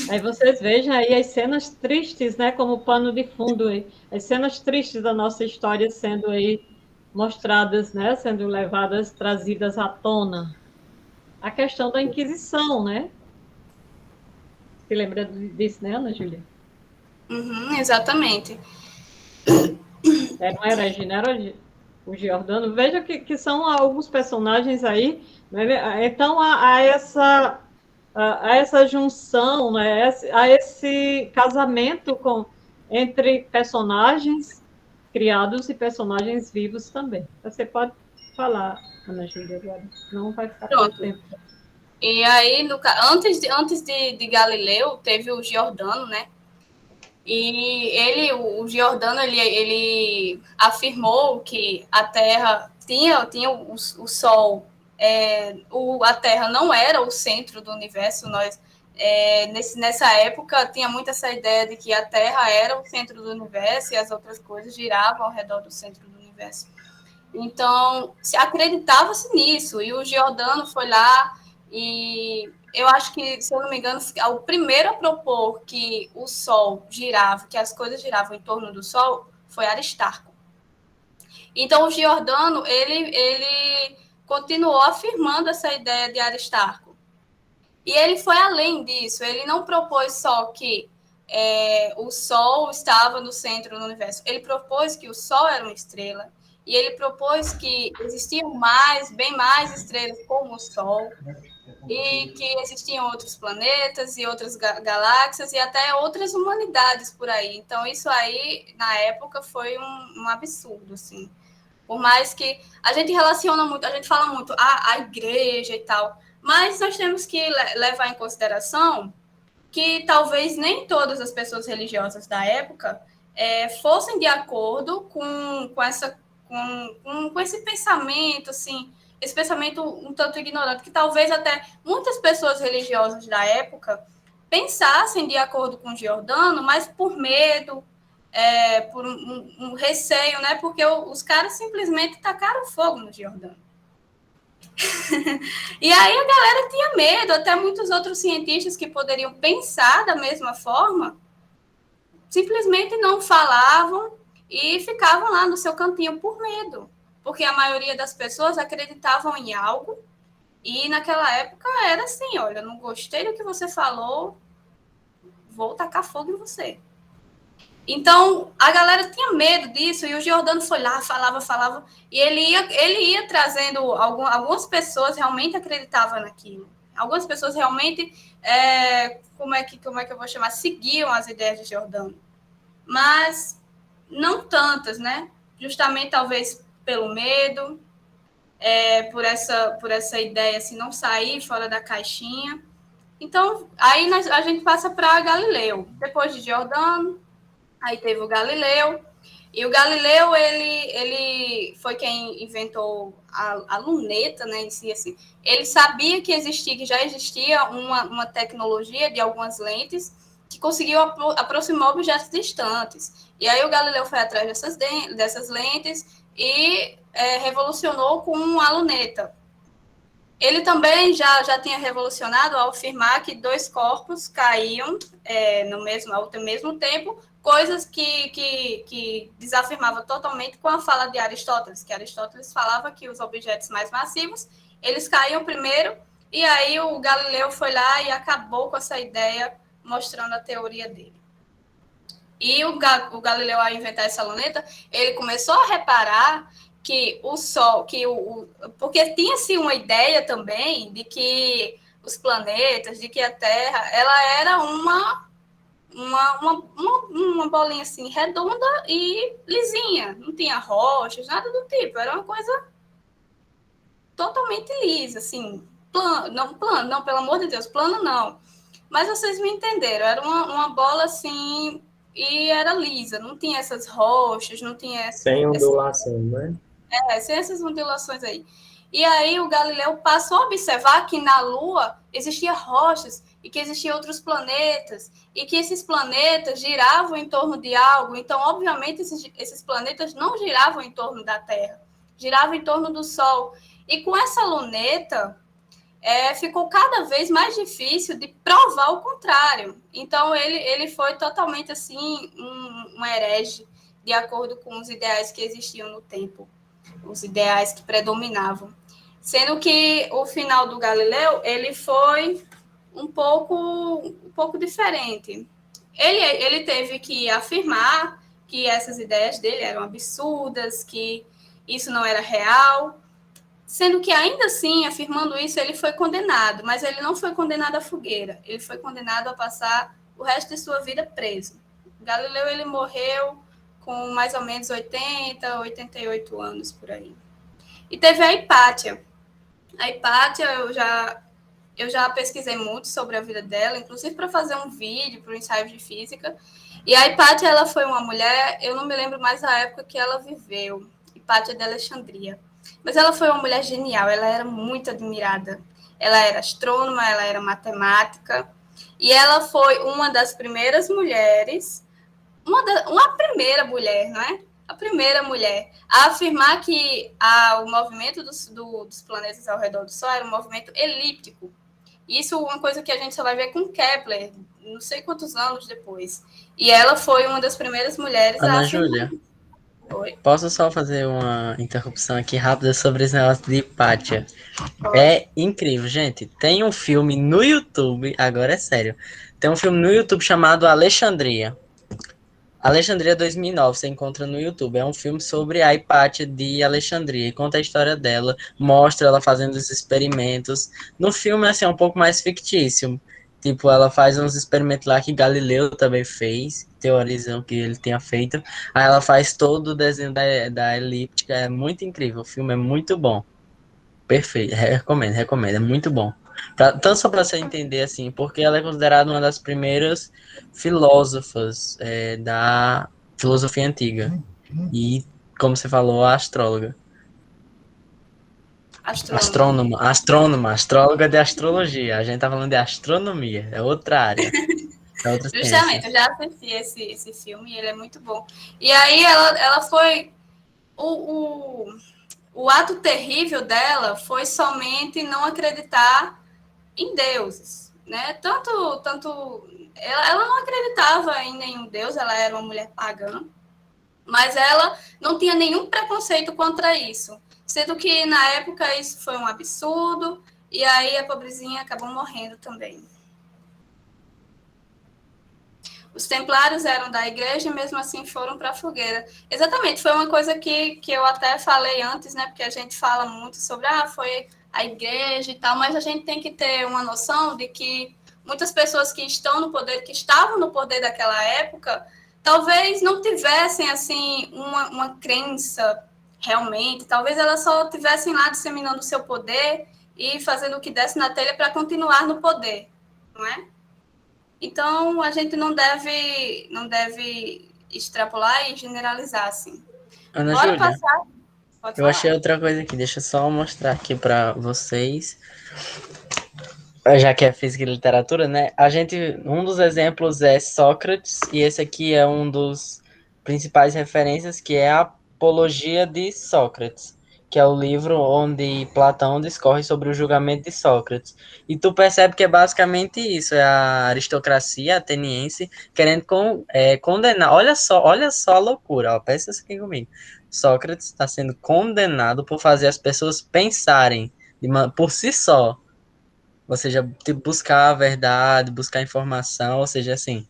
Aí vocês vejam aí as cenas tristes, né, como pano de fundo, as cenas tristes da nossa história sendo aí mostradas, né, sendo levadas, trazidas à tona. A questão da Inquisição, né? Você lembra disso, né, Ana Júlia? Exatamente. Era uma herege, não era? o Giordano, veja que são alguns personagens aí, né? Então a essa junção, né? A esse casamento entre personagens criados e personagens vivos também. Você pode falar, Ana Júlia, agora, não vai ficar pouco Pronto. tempo. E aí, antes de Galileu, teve o Giordano, né? E o Giordano, ele afirmou que a Terra tinha o Sol, a Terra não era o centro do universo. Nessa época, tinha muito essa ideia de que a Terra era o centro do universo e as outras coisas giravam ao redor do centro do universo. Então, acreditava-se nisso, e o Giordano foi lá e eu acho que, se eu não me engano, o primeiro a propor que o Sol girava, que as coisas giravam em torno do Sol, foi Aristarco. Então, o Giordano, ele continuou afirmando essa ideia de Aristarco. E ele foi além disso, ele não propôs só que o Sol estava no centro do universo, ele propôs que o Sol era uma estrela, e ele propôs que existiam bem mais estrelas como o Sol, e que existiam outros planetas e outras galáxias e até outras humanidades por aí. Então, isso aí, na época, foi um absurdo, assim. Por mais que a gente relaciona muito, a gente fala muito a igreja e tal, mas nós temos que levar em consideração que talvez nem todas as pessoas religiosas da época fossem de acordo com esse pensamento, assim, esse pensamento um tanto ignorante, que talvez até muitas pessoas religiosas da época pensassem de acordo com Giordano, mas por medo, por um receio, né? Porque os caras simplesmente tacaram fogo no Giordano. E aí a galera tinha medo, até muitos outros cientistas que poderiam pensar da mesma forma, simplesmente não falavam e ficavam lá no seu cantinho por medo, porque a maioria das pessoas acreditavam em algo e naquela época era assim, olha, não gostei do que você falou, vou tacar fogo em você. Então, a galera tinha medo disso e o Giordano foi lá, falava, e ele ia trazendo, algumas pessoas realmente acreditavam naquilo. Algumas pessoas realmente, como é que eu vou chamar, seguiam as ideias de Giordano. Mas não tantas, né? Justamente, talvez, pelo medo, por essa ideia, assim, não sair fora da caixinha. Então, aí a gente passa para Galileu. Depois de Giordano, aí teve o Galileu, e o Galileu, ele foi quem inventou a luneta, né, em si, assim. Ele sabia que já existia uma tecnologia de algumas lentes que conseguiu aproximar objetos distantes. E aí o Galileu foi atrás dessas lentes e revolucionou com a luneta. Ele também já tinha revolucionado ao afirmar que dois corpos caíam ao mesmo tempo, coisas que desafirmava totalmente com a fala de Aristóteles, que Aristóteles falava que os objetos mais massivos, eles caíam primeiro, e aí o Galileu foi lá e acabou com essa ideia, mostrando a teoria dele. E o Galileu, ao inventar essa luneta, ele começou a reparar que o Sol, porque tinha-se uma ideia também de que os planetas, de que a Terra, ela era uma bolinha assim, redonda e lisinha, não tinha rochas, nada do tipo, era uma coisa totalmente lisa, assim, não, pelo amor de Deus, plano não, mas vocês me entenderam, era uma bola assim, e era lisa, não tinha essas rochas, não tinha sem ondulação, né? Sem essas ondulações aí. E aí o Galileu passou a observar que na Lua existiam rochas e que existiam outros planetas e que esses planetas giravam em torno de algo. Então, obviamente, esses planetas não giravam em torno da Terra, giravam em torno do Sol. E com essa luneta, ficou cada vez mais difícil de provar o contrário. Então, ele foi totalmente assim um herege, de acordo com os ideais que existiam no tempo, os ideais que predominavam. Sendo que o final do Galileu, ele foi um pouco diferente. Ele teve que afirmar que essas ideias dele eram absurdas, que isso não era real, sendo que ainda assim, afirmando isso, ele foi condenado, mas ele não foi condenado à fogueira, ele foi condenado a passar o resto de sua vida preso. Galileu, ele morreu com mais ou menos 80, 88 anos por aí. E teve a Hipátia. A Hipátia, eu já pesquisei muito sobre a vida dela, inclusive para fazer um vídeo para o ensaio de física. E a Hipátia, ela foi uma mulher, eu não me lembro mais a época que ela viveu, Hipátia de Alexandria. Mas ela foi uma mulher genial, ela era muito admirada. Ela era astrônoma, ela era matemática, e ela foi uma das primeiras mulheres, uma primeira mulher, não é? A primeira mulher a afirmar que o movimento dos planetas ao redor do Sol era um movimento elíptico. Isso é uma coisa que a gente só vai ver com Kepler, não sei quantos anos depois. E ela foi uma das primeiras mulheres Ana a afirmar. Júlia, Oi? posso só fazer uma interrupção aqui rápida sobre esse negócio de Hipátia? É incrível, gente. Tem um filme no YouTube, agora é sério. Tem um filme no YouTube chamado Alexandria. Alexandria 2009, você encontra no YouTube. É um filme sobre a Hipátia de Alexandria. E conta a história dela, mostra ela fazendo os experimentos. No filme, assim, é um pouco mais fictício. Tipo, ela faz uns experimentos lá que Galileu também fez, teorizam que ele tenha feito. Aí ela faz todo o desenho da elíptica. É muito incrível. O filme é muito bom. Perfeito. Recomendo. É muito bom. Tanto só para você entender, assim, porque ela é considerada uma das primeiras filósofas da filosofia antiga. E, como você falou, a astróloga. Astróloga de astrologia. A gente tá falando de astronomia, é outra área, é outra ciência. Justamente, eu já assisti esse filme e ele é muito bom. E aí ela foi... O ato terrível dela foi somente não acreditar em deuses, né? Tanto ela não acreditava em nenhum deus, ela era uma mulher pagã, mas ela não tinha nenhum preconceito contra isso, sendo que na época isso foi um absurdo, e aí a pobrezinha acabou morrendo também. Os templários eram da igreja e mesmo assim foram para a fogueira. Exatamente, foi uma coisa que eu até falei antes, né? Porque a gente fala muito sobre, foi a igreja e tal, mas a gente tem que ter uma noção de que muitas pessoas que estão no poder, que estavam no poder daquela época, talvez não tivessem, assim, uma crença realmente, talvez elas só estivessem lá disseminando o seu poder e fazendo o que desse na telha para continuar no poder, não é? Então, a gente não deve extrapolar e generalizar, assim. Ana Bora Júlia, passar. Pode eu falar. achei outra coisa aqui, deixa eu só mostrar aqui para vocês. Já que é física e literatura, né? Um dos exemplos é Sócrates, e esse aqui é um dos principais referências, que é a Apologia de Sócrates, que é o livro onde Platão discorre sobre o julgamento de Sócrates. E tu percebe que é basicamente isso, é a aristocracia ateniense querendo condenar. Olha só a loucura, ó, pensa isso aqui comigo. Sócrates está sendo condenado por fazer as pessoas pensarem por si só. Ou seja, buscar a verdade, buscar informação, ou seja, assim,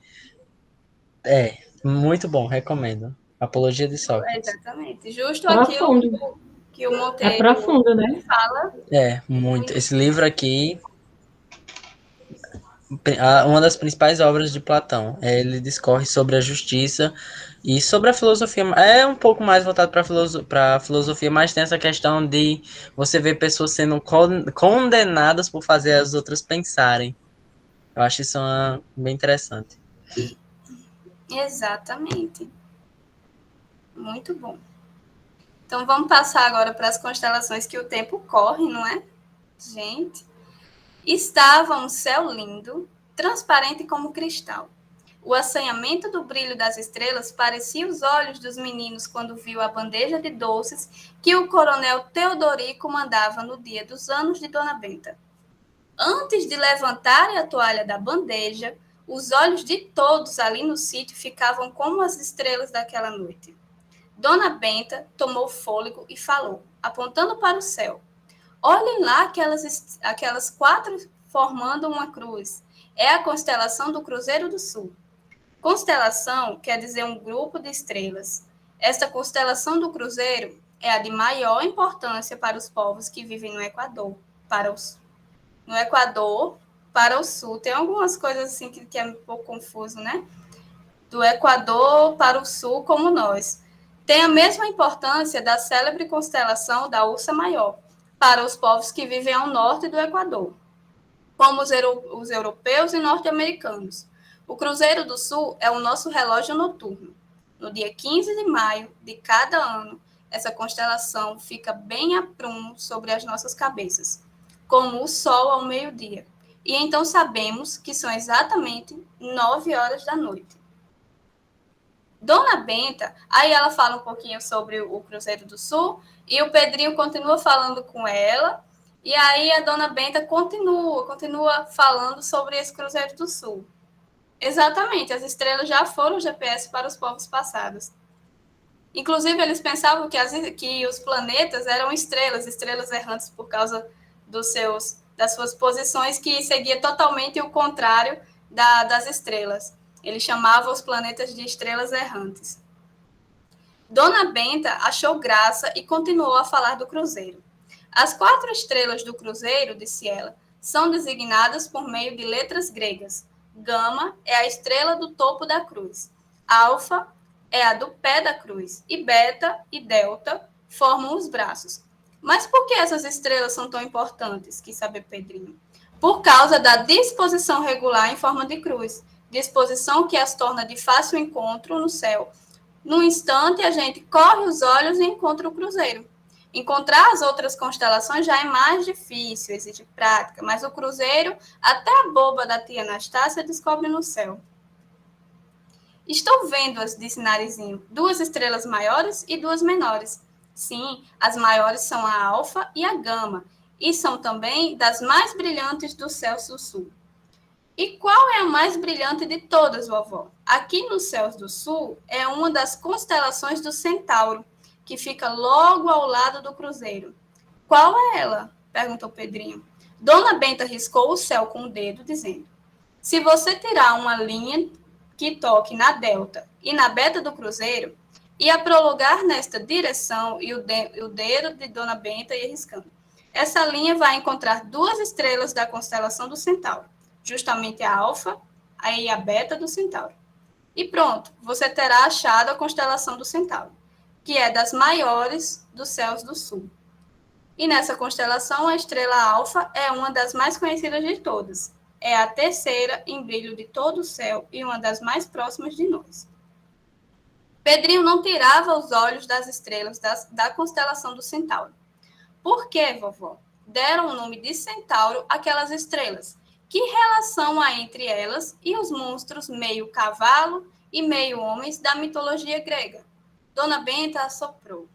muito bom, recomendo. Apologia de Sócrates. Exatamente. Justo Profundo. aquilo que o É Monteiro profundo, né? fala. Muito. Esse livro aqui, uma das principais obras de Platão. Ele discorre sobre a justiça e sobre a filosofia. É um pouco mais voltado para a filosofia, mas tem essa questão de você ver pessoas sendo condenadas por fazer as outras pensarem. Eu acho isso bem interessante. Exatamente. Muito bom. Então, vamos passar agora para as constelações, que o tempo corre, não é? Gente, estava um céu lindo, transparente como cristal. O assanhamento do brilho das estrelas parecia os olhos dos meninos quando viu a bandeja de doces que o coronel Teodorico mandava no dia dos anos de Dona Benta. Antes de levantarem a toalha da bandeja, os olhos de todos ali no sítio ficavam como as estrelas daquela noite. Dona Benta tomou fôlego e falou, apontando para o céu. Olhem lá aquelas 4 formando uma cruz. É a constelação do Cruzeiro do Sul. Constelação quer dizer um grupo de estrelas. Esta constelação do Cruzeiro é a de maior importância para os povos que vivem no Equador. No Equador, para o sul. Tem algumas coisas assim que é um pouco confuso, né? Do Equador para o sul, como nós. Tem a mesma importância da célebre constelação da Ursa Maior para os povos que vivem ao norte do Equador, como os europeus e norte-americanos. O Cruzeiro do Sul é o nosso relógio noturno. No dia 15 de maio de cada ano, essa constelação fica bem a prumo sobre as nossas cabeças, como o sol ao meio-dia. E então sabemos que são exatamente 9 horas da noite. Dona Benta, aí ela fala um pouquinho sobre o Cruzeiro do Sul, e o Pedrinho continua falando com ela, e aí a Dona Benta continua falando sobre esse Cruzeiro do Sul. Exatamente, as estrelas já foram GPS para os povos passados. Inclusive, eles pensavam que os planetas eram estrelas errantes por causa das suas posições, que seguia totalmente o contrário das estrelas. Ele chamava os planetas de estrelas errantes. Dona Benta achou graça e continuou a falar do cruzeiro. As 4 estrelas do cruzeiro, disse ela, são designadas por meio de letras gregas. Gama é a estrela do topo da cruz. Alfa é a do pé da cruz. E beta e delta formam os braços. Mas por que essas estrelas são tão importantes? Quis saber Pedrinho. Por causa da disposição regular em forma de cruz. Disposição que as torna de fácil encontro no céu. Num instante, a gente corre os olhos e encontra o cruzeiro. Encontrar as outras constelações já é mais difícil, exige prática, mas o cruzeiro, até a boba da tia Anastácia descobre no céu. Estou vendo-as, disse Narizinho, 2 estrelas maiores e 2 menores. Sim, as maiores são a alfa e a gama, e são também das mais brilhantes do céu do sul. E qual é a mais brilhante de todas, vovó? Aqui nos céus do sul é uma das constelações do Centauro, que fica logo ao lado do cruzeiro. Qual é ela? Perguntou Pedrinho. Dona Benta riscou o céu com o dedo, dizendo: se você tirar uma linha que toque na delta e na beta do cruzeiro, ia prolongar nesta direção, e o dedo de Dona Benta ia riscando. Essa linha vai encontrar 2 estrelas da constelação do Centauro, justamente a alfa e a beta do Centauro. E pronto, você terá achado a constelação do Centauro, que é das maiores dos céus do sul. E nessa constelação, a estrela alfa é uma das mais conhecidas de todas. É a terceira em brilho de todo o céu e uma das mais próximas de nós. Pedrinho não tirava os olhos das estrelas da constelação do Centauro. Por que, vovó? Deram o nome de Centauro àquelas estrelas. Que relação há entre elas e os monstros meio cavalo e meio homens da mitologia grega? Dona Benta assoprou.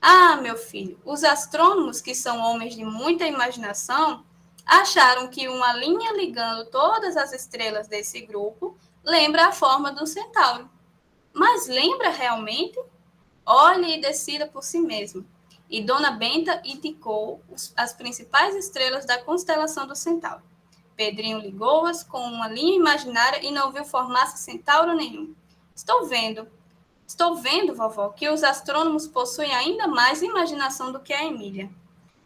Ah, meu filho, os astrônomos, que são homens de muita imaginação, acharam que uma linha ligando todas as estrelas desse grupo lembra a forma do centauro. Mas lembra realmente? Olhe e decida por si mesmo. E Dona Benta indicou as principais estrelas da constelação do Centauro. Pedrinho ligou-as com uma linha imaginária e não viu formar-se centauro nenhum. Estou vendo, vovó, que os astrônomos possuem ainda mais imaginação do que a Emília.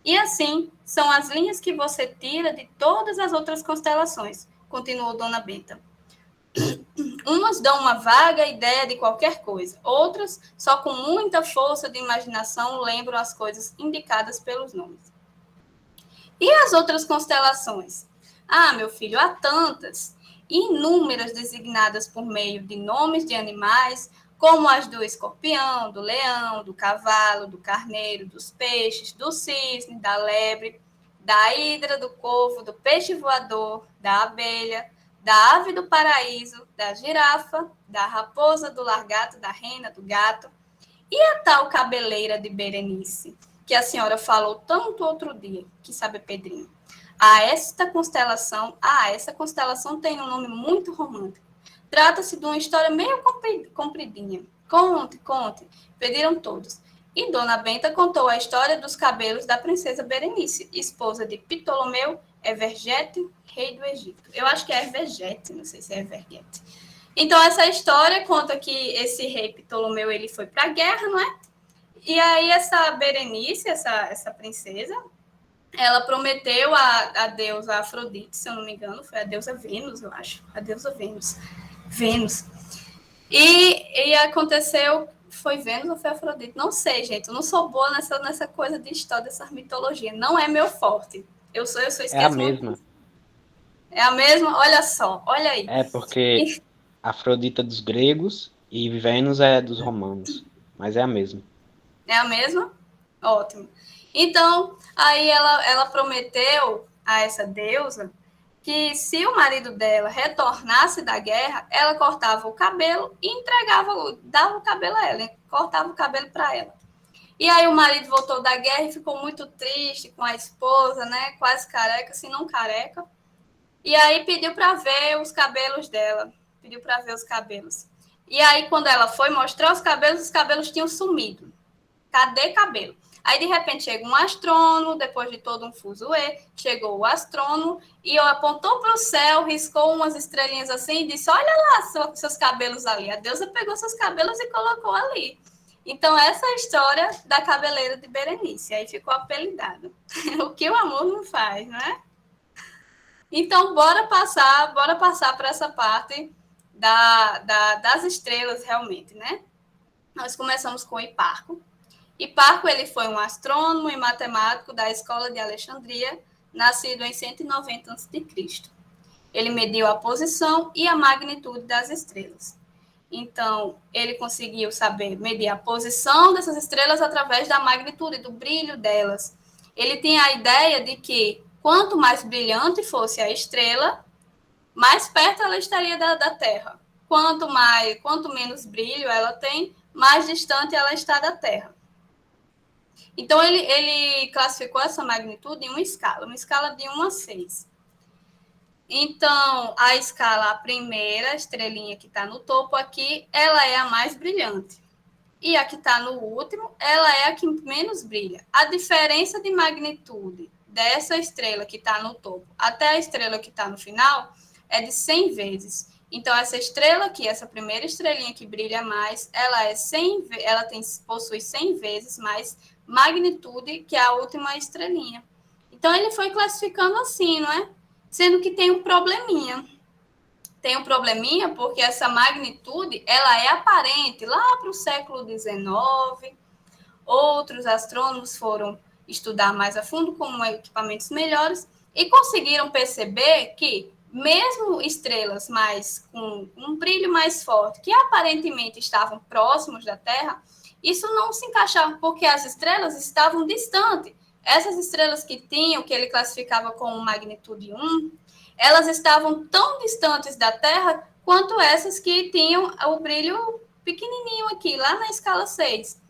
E assim, são as linhas que você tira de todas as outras constelações, continuou Dona Benta. Umas dão uma vaga ideia de qualquer coisa, outras, só com muita força de imaginação, lembram as coisas indicadas pelos nomes. E as outras constelações? Ah, meu filho, há tantas, inúmeras designadas por meio de nomes de animais, como as do escorpião, do leão, do cavalo, do carneiro, dos peixes, do cisne, da lebre, da hidra, do corvo, do peixe voador, da abelha, da ave do paraíso, da girafa, da raposa, do largato, da rena, do gato, e a tal cabeleira de Berenice, que a senhora falou tanto outro dia, que sabe Pedrinho. Essa constelação tem um nome muito romântico. Trata-se de uma história meio compridinha. Conte, pediram todos. E Dona Benta contou a história dos cabelos da princesa Berenice, esposa de Ptolomeu Evergete, rei do Egito. Eu acho que é Evergete, não sei se é Evergete. Então, essa história conta que esse rei Ptolomeu ele foi para a guerra, não é? E aí essa Berenice, essa princesa, ela prometeu a deusa Afrodite, se eu não me engano, foi a deusa Vênus, eu acho, a deusa Vênus. E aconteceu, foi Vênus ou foi Afrodite? Não sei, gente, eu não sou boa nessa coisa de história, dessa mitologia, não é meu forte. Eu sou É a mesma. É a mesma? Olha só, olha aí. É porque Afrodita é dos gregos e Vênus é dos romanos. Mas é a mesma. É a mesma? Ótimo. Então, aí ela prometeu a essa deusa que se o marido dela retornasse da guerra, ela cortava o cabelo e dava o cabelo a ela, cortava o cabelo para ela. E aí o marido voltou da guerra e ficou muito triste com a esposa, né? Quase careca, se não careca. E aí pediu para ver os cabelos dela. Pediu para ver os cabelos. E aí, quando ela foi mostrar os cabelos tinham sumido. Cadê cabelo? Aí, de repente, chega um astrônomo, depois de todo um fuzuê, chegou o astrônomo e apontou para o céu, riscou umas estrelinhas assim e disse, olha lá seus cabelos ali. A deusa pegou seus cabelos e colocou ali. Então, essa é a história da cabeleira de Berenice. Aí ficou apelidado. O que o amor não faz, não é? Então, bora passar para essa parte das estrelas, realmente, né? Nós começamos com Hiparco. Hiparco, ele foi um astrônomo e matemático da Escola de Alexandria, nascido em 190 a.C. Ele mediu a posição e a magnitude das estrelas. Então, ele conseguiu saber medir a posição dessas estrelas através da magnitude, do brilho delas. Ele tinha a ideia de que quanto mais brilhante fosse a estrela, mais perto ela estaria da Terra. Quanto menos brilho ela tem, mais distante ela está da Terra. Então, ele classificou essa magnitude em uma escala de 1 a 6. Então, a escala, a primeira estrelinha que está no topo aqui, ela é a mais brilhante. E a que está no último, ela é a que menos brilha. A diferença de magnitude dessa estrela que está no topo até a estrela que está no final é de 100 vezes. Então, essa estrela aqui, essa primeira estrelinha que brilha mais, possui 100 vezes mais magnitude que a última estrelinha. Então, ele foi classificando assim, não é? Sendo que tem um probleminha. Tem um probleminha porque essa magnitude, ela é aparente lá para o século XIX. Outros astrônomos foram estudar mais a fundo com equipamentos melhores e conseguiram perceber que mesmo estrelas com um brilho mais forte, que aparentemente estavam próximos da Terra, isso não se encaixava porque as estrelas estavam distantes. Essas estrelas que ele classificava como magnitude 1, elas estavam tão distantes da Terra quanto essas que tinham o brilho pequenininho aqui, lá na escala 6.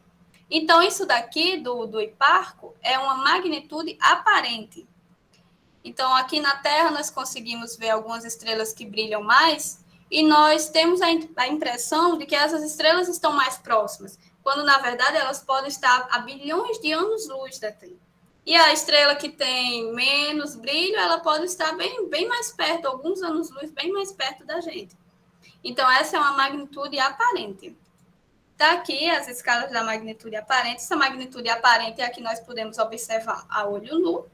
Então, isso daqui do Hiparco é uma magnitude aparente. Então, aqui na Terra, nós conseguimos ver algumas estrelas que brilham mais e nós temos a impressão de que essas estrelas estão mais próximas, quando, na verdade, elas podem estar a bilhões de anos-luz da Terra. E a estrela que tem menos brilho, ela pode estar bem mais perto, alguns anos-luz bem mais perto da gente. Então, essa é uma magnitude aparente. Está aqui as escalas da magnitude aparente. Essa magnitude aparente é a que nós podemos observar a olho nu.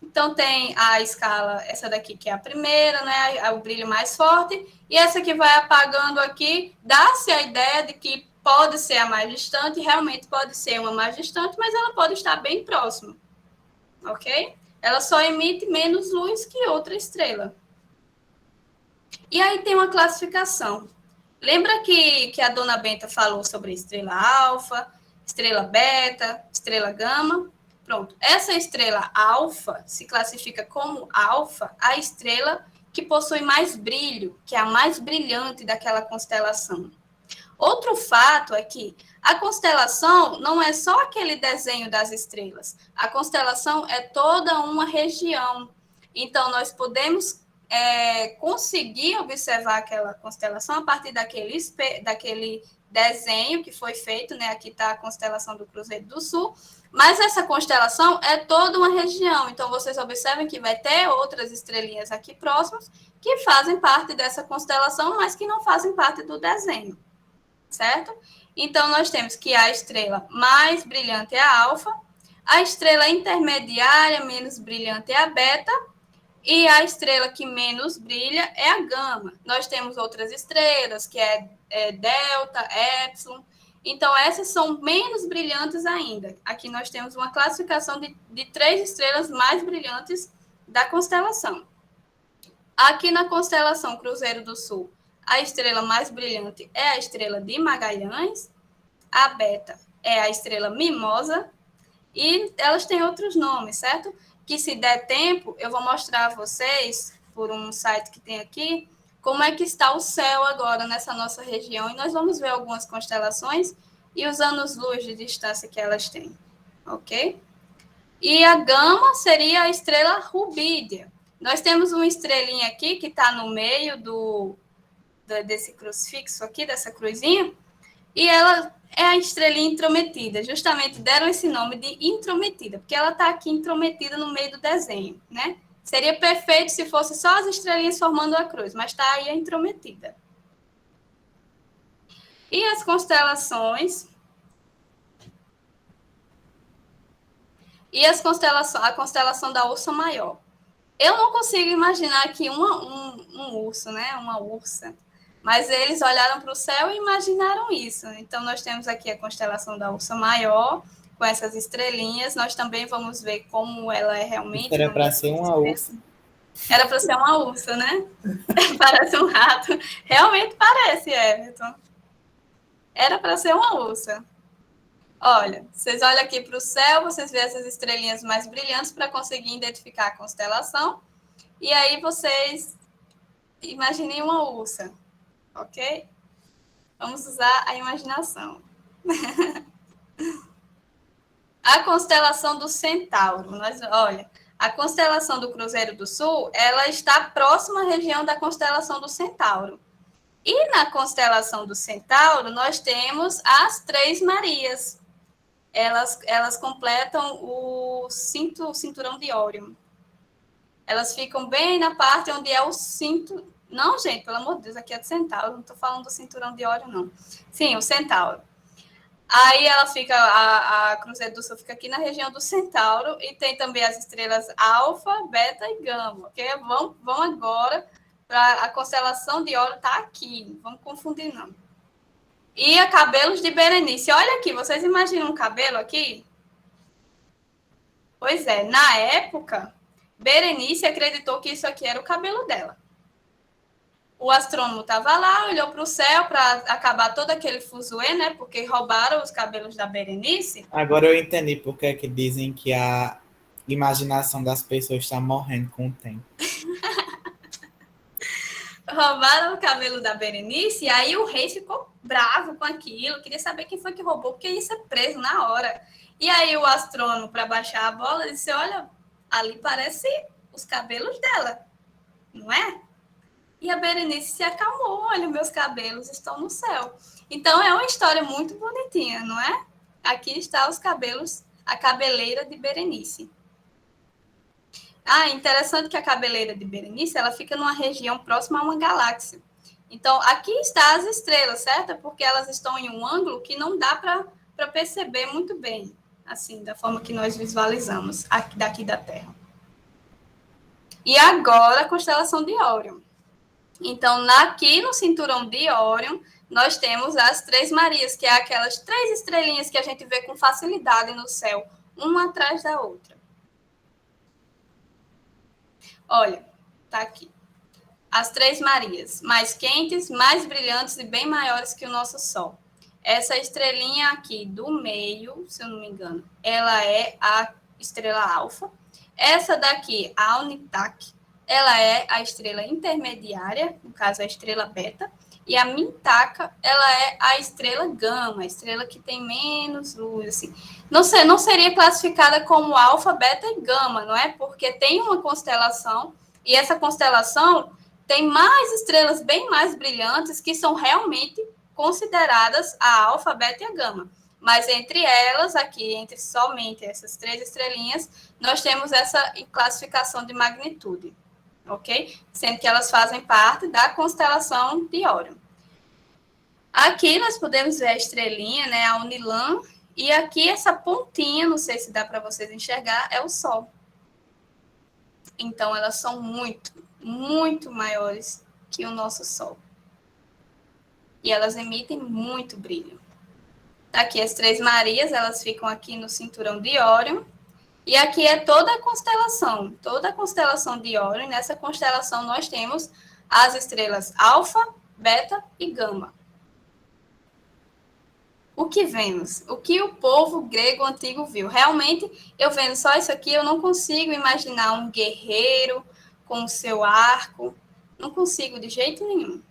Então, tem a escala, essa daqui que é a primeira, né, o brilho mais forte, e essa que vai apagando aqui, dá-se a ideia de que pode ser a mais distante, realmente pode ser uma mais distante, mas ela pode estar bem próxima, ok? Ela só emite menos luz que outra estrela. E aí tem uma classificação. Lembra que a dona Benta falou sobre estrela alfa, estrela beta, estrela gama? Pronto, essa estrela alfa se classifica como alfa a estrela que possui mais brilho, que é a mais brilhante daquela constelação. Outro fato é que a constelação não é só aquele desenho das estrelas. A constelação é toda uma região. Então, nós podemos conseguir observar aquela constelação a partir daquele desenho que foi feito, né? Aqui está a constelação do Cruzeiro do Sul, mas essa constelação é toda uma região. Então, vocês observem que vai ter outras estrelinhas aqui próximas que fazem parte dessa constelação, mas que não fazem parte do desenho. certo? Então, nós temos que a estrela mais brilhante é a alfa, a estrela intermediária menos brilhante é a beta, e a estrela que menos brilha é a gama. Nós temos outras estrelas, que é delta, épsilon. Então, essas são menos brilhantes ainda. Aqui nós temos uma classificação de 3 estrelas mais brilhantes da constelação. Aqui na constelação Cruzeiro do Sul, a estrela mais brilhante é a estrela de Magalhães, a beta é a estrela Mimosa, e elas têm outros nomes, certo? Que se der tempo, eu vou mostrar a vocês, por um site que tem aqui, como é que está o céu agora nessa nossa região, e nós vamos ver algumas constelações e os anos-luz de distância que elas têm, ok? E a gama seria a estrela Rubídea. Nós temos uma estrelinha aqui que está no meio desse crucifixo aqui, dessa cruzinha, e ela é a estrelinha intrometida. Justamente deram esse nome de intrometida, porque ela está aqui intrometida no meio do desenho, né? Seria perfeito se fosse só as estrelinhas formando a cruz, mas está aí a intrometida. E as constelações... a constelação da Ursa Maior. Eu não consigo imaginar aqui um urso, né? Uma ursa. Mas eles olharam para o céu e imaginaram isso. Então, nós temos aqui a constelação da Ursa Maior, com essas estrelinhas. Nós também vamos ver como ela é realmente. Era para ser uma ursa. Era para ser uma ursa, né? Parece um rato. Realmente parece, Everton. Era para ser uma ursa. Olha, vocês olham aqui para o céu, vocês veem essas estrelinhas mais brilhantes para conseguir identificar a constelação. E aí vocês imaginem uma ursa, ok? Vamos usar a imaginação. A constelação do Centauro. Olha, a constelação do Cruzeiro do Sul, ela está próxima à região da constelação do Centauro. E na constelação do Centauro, nós temos as Três Marias. Elas completam o cinturão de Órion. Elas ficam bem na parte onde é o cinto... Não, gente, pelo amor de Deus, aqui é do Centauro, não estou falando do cinturão de Órion, não. Sim, o Centauro. Aí ela fica, a Cruzeiro do Sul fica aqui na região do Centauro, e tem também as estrelas Alfa, Beta e Gama, ok? Vamos agora para a constelação de Órion, está aqui, não vamos confundir, não. E a Cabelos de Berenice. Olha aqui, vocês imaginam um cabelo aqui? Pois é, na época, Berenice acreditou que isso aqui era o cabelo dela. O astrônomo estava lá, olhou para o céu para acabar todo aquele fuzuê, né? Porque roubaram os cabelos da Berenice. Agora eu entendi porque é que dizem que a imaginação das pessoas está morrendo com o tempo. Roubaram o cabelo da Berenice, e aí o rei ficou bravo com aquilo, queria saber quem foi que roubou, porque ia ser preso na hora. E aí o astrônomo, para baixar a bola, disse, olha, ali parece os cabelos dela, não é? E a Berenice se acalmou, olha, meus cabelos estão no céu. Então é uma história muito bonitinha, não é? Aqui está os cabelos, a cabeleira de Berenice. Ah, interessante que a cabeleira de Berenice, ela fica numa região próxima a uma galáxia. Então, aqui está as estrelas, certo? Porque elas estão em um ângulo que não dá para perceber muito bem, assim, da forma que nós visualizamos aqui, daqui da Terra. E agora, a constelação de Órion. Então, aqui no cinturão de Órion, nós temos as Três Marias, que é aquelas 3 estrelinhas que a gente vê com facilidade no céu, uma atrás da outra. Olha, tá aqui. As Três Marias, mais quentes, mais brilhantes e bem maiores que o nosso Sol. Essa estrelinha aqui do meio, se eu não me engano, ela é a estrela alfa. Essa daqui, a Alnitak, ela é a estrela intermediária, no caso a estrela beta. E a Mintaka, ela é a estrela gama, a estrela que tem menos luz, assim. Não seria classificada como alfa, beta e gama, não é? Porque tem uma constelação, e essa constelação tem mais estrelas bem mais brilhantes que são realmente consideradas a alfa, beta e a gama. Mas entre elas, aqui, entre somente essas 3 estrelinhas, nós temos essa classificação de magnitude, ok? Sendo que elas fazem parte da constelação de Órion. Aqui nós podemos ver a estrelinha, né, a Unilã, e aqui essa pontinha, não sei se dá para vocês enxergar, é o Sol. Então, elas são muito, muito maiores que o nosso Sol. E elas emitem muito brilho. Aqui as Três Marias, elas ficam aqui no cinturão de Órion. E aqui é toda a constelação de Órion. Nessa constelação nós temos as estrelas Alfa, Beta e Gama. O que vemos? O que o povo grego antigo viu? Realmente, eu vendo só isso aqui, eu não consigo imaginar um guerreiro com o seu arco. Não consigo de jeito nenhum.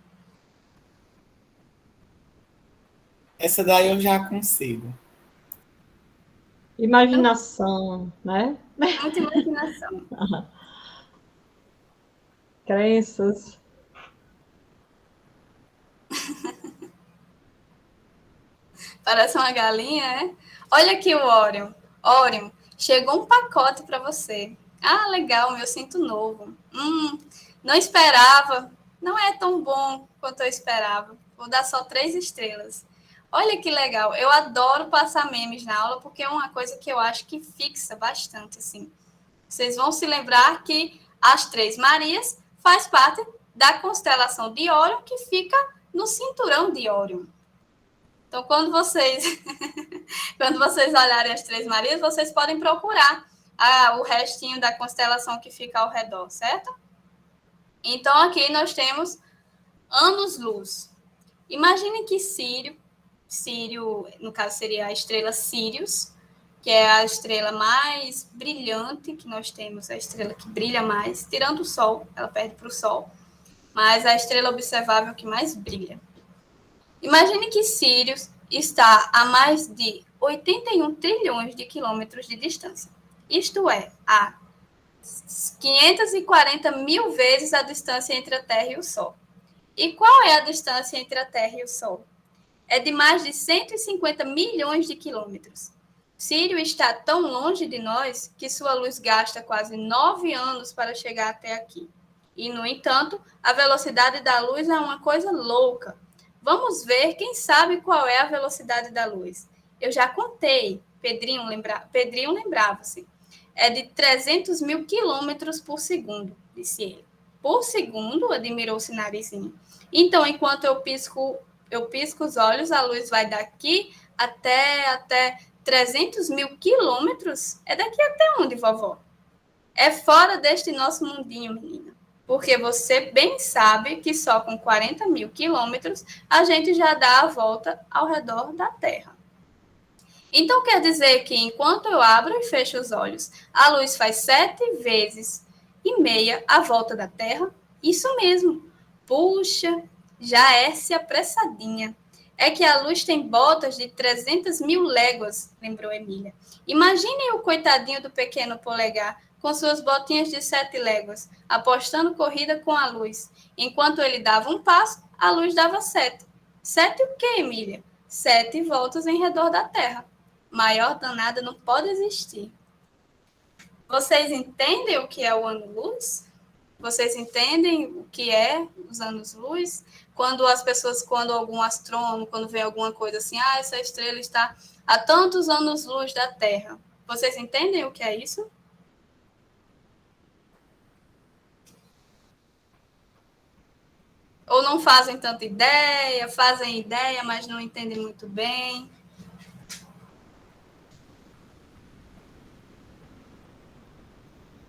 Essa daí eu já consigo. Imaginação, né? Muita imaginação. Crenças. Parece uma galinha, né? Olha aqui o Órion. Órion, chegou um pacote para você. Ah, legal, meu cinto novo. Não esperava. Não é tão bom quanto eu esperava. Vou dar só 3 estrelas. Olha que legal. Eu adoro passar memes na aula, porque é uma coisa que eu acho que fixa bastante, assim. Vocês vão se lembrar que as Três Marias faz parte da constelação de Órion, que fica no cinturão de Órion. Então, quando vocês olharem as Três Marias, vocês podem procurar o restinho da constelação que fica ao redor, certo? Então, aqui nós temos anos-luz. Imagine que Sírio, no caso seria a estrela Sírius, que é a estrela mais brilhante que nós temos, a estrela que brilha mais, tirando o Sol, ela perde para o Sol, mas a estrela observável que mais brilha. Imagine que Sírius está a mais de 81 trilhões de quilômetros de distância. Isto é, a 540 mil vezes a distância entre a Terra e o Sol. E qual é a distância entre a Terra e o Sol? É de mais de 150 milhões de quilômetros. Sírio está tão longe de nós que sua luz gasta quase 9 anos para chegar até aqui. E, no entanto, a velocidade da luz é uma coisa louca. Vamos ver quem sabe qual é a velocidade da luz. Eu já contei, Pedrinho lembrava-se. É de 300 mil quilômetros por segundo, disse ele. Por segundo, admirou-se Narizinho. Então, enquanto eu pisco os olhos, a luz vai daqui até 300 mil quilômetros? É daqui até onde, vovó? É fora deste nosso mundinho, menina. Porque você bem sabe que só com 40 mil quilômetros a gente já dá a volta ao redor da Terra. Então, quer dizer que enquanto eu abro e fecho os olhos, a luz faz 7 vezes e meia a volta da Terra? Isso mesmo. Puxa, já é-se apressadinha. É que a luz tem botas de 300 mil léguas, lembrou Emília. Imaginem o coitadinho do pequeno polegar com suas botinhas de 7 léguas, apostando corrida com a luz. Enquanto ele dava um passo, a luz dava 7. 7 o quê, Emília? 7 voltas em redor da Terra. Maior danada não pode existir. Vocês entendem o que é o ano-luz? Vocês entendem o que é os anos-luz? Quando algum astrônomo, quando vê alguma coisa assim, essa estrela está a tantos anos-luz da Terra. Vocês entendem o que é isso? Ou não fazem tanta ideia, fazem ideia, mas não entendem muito bem?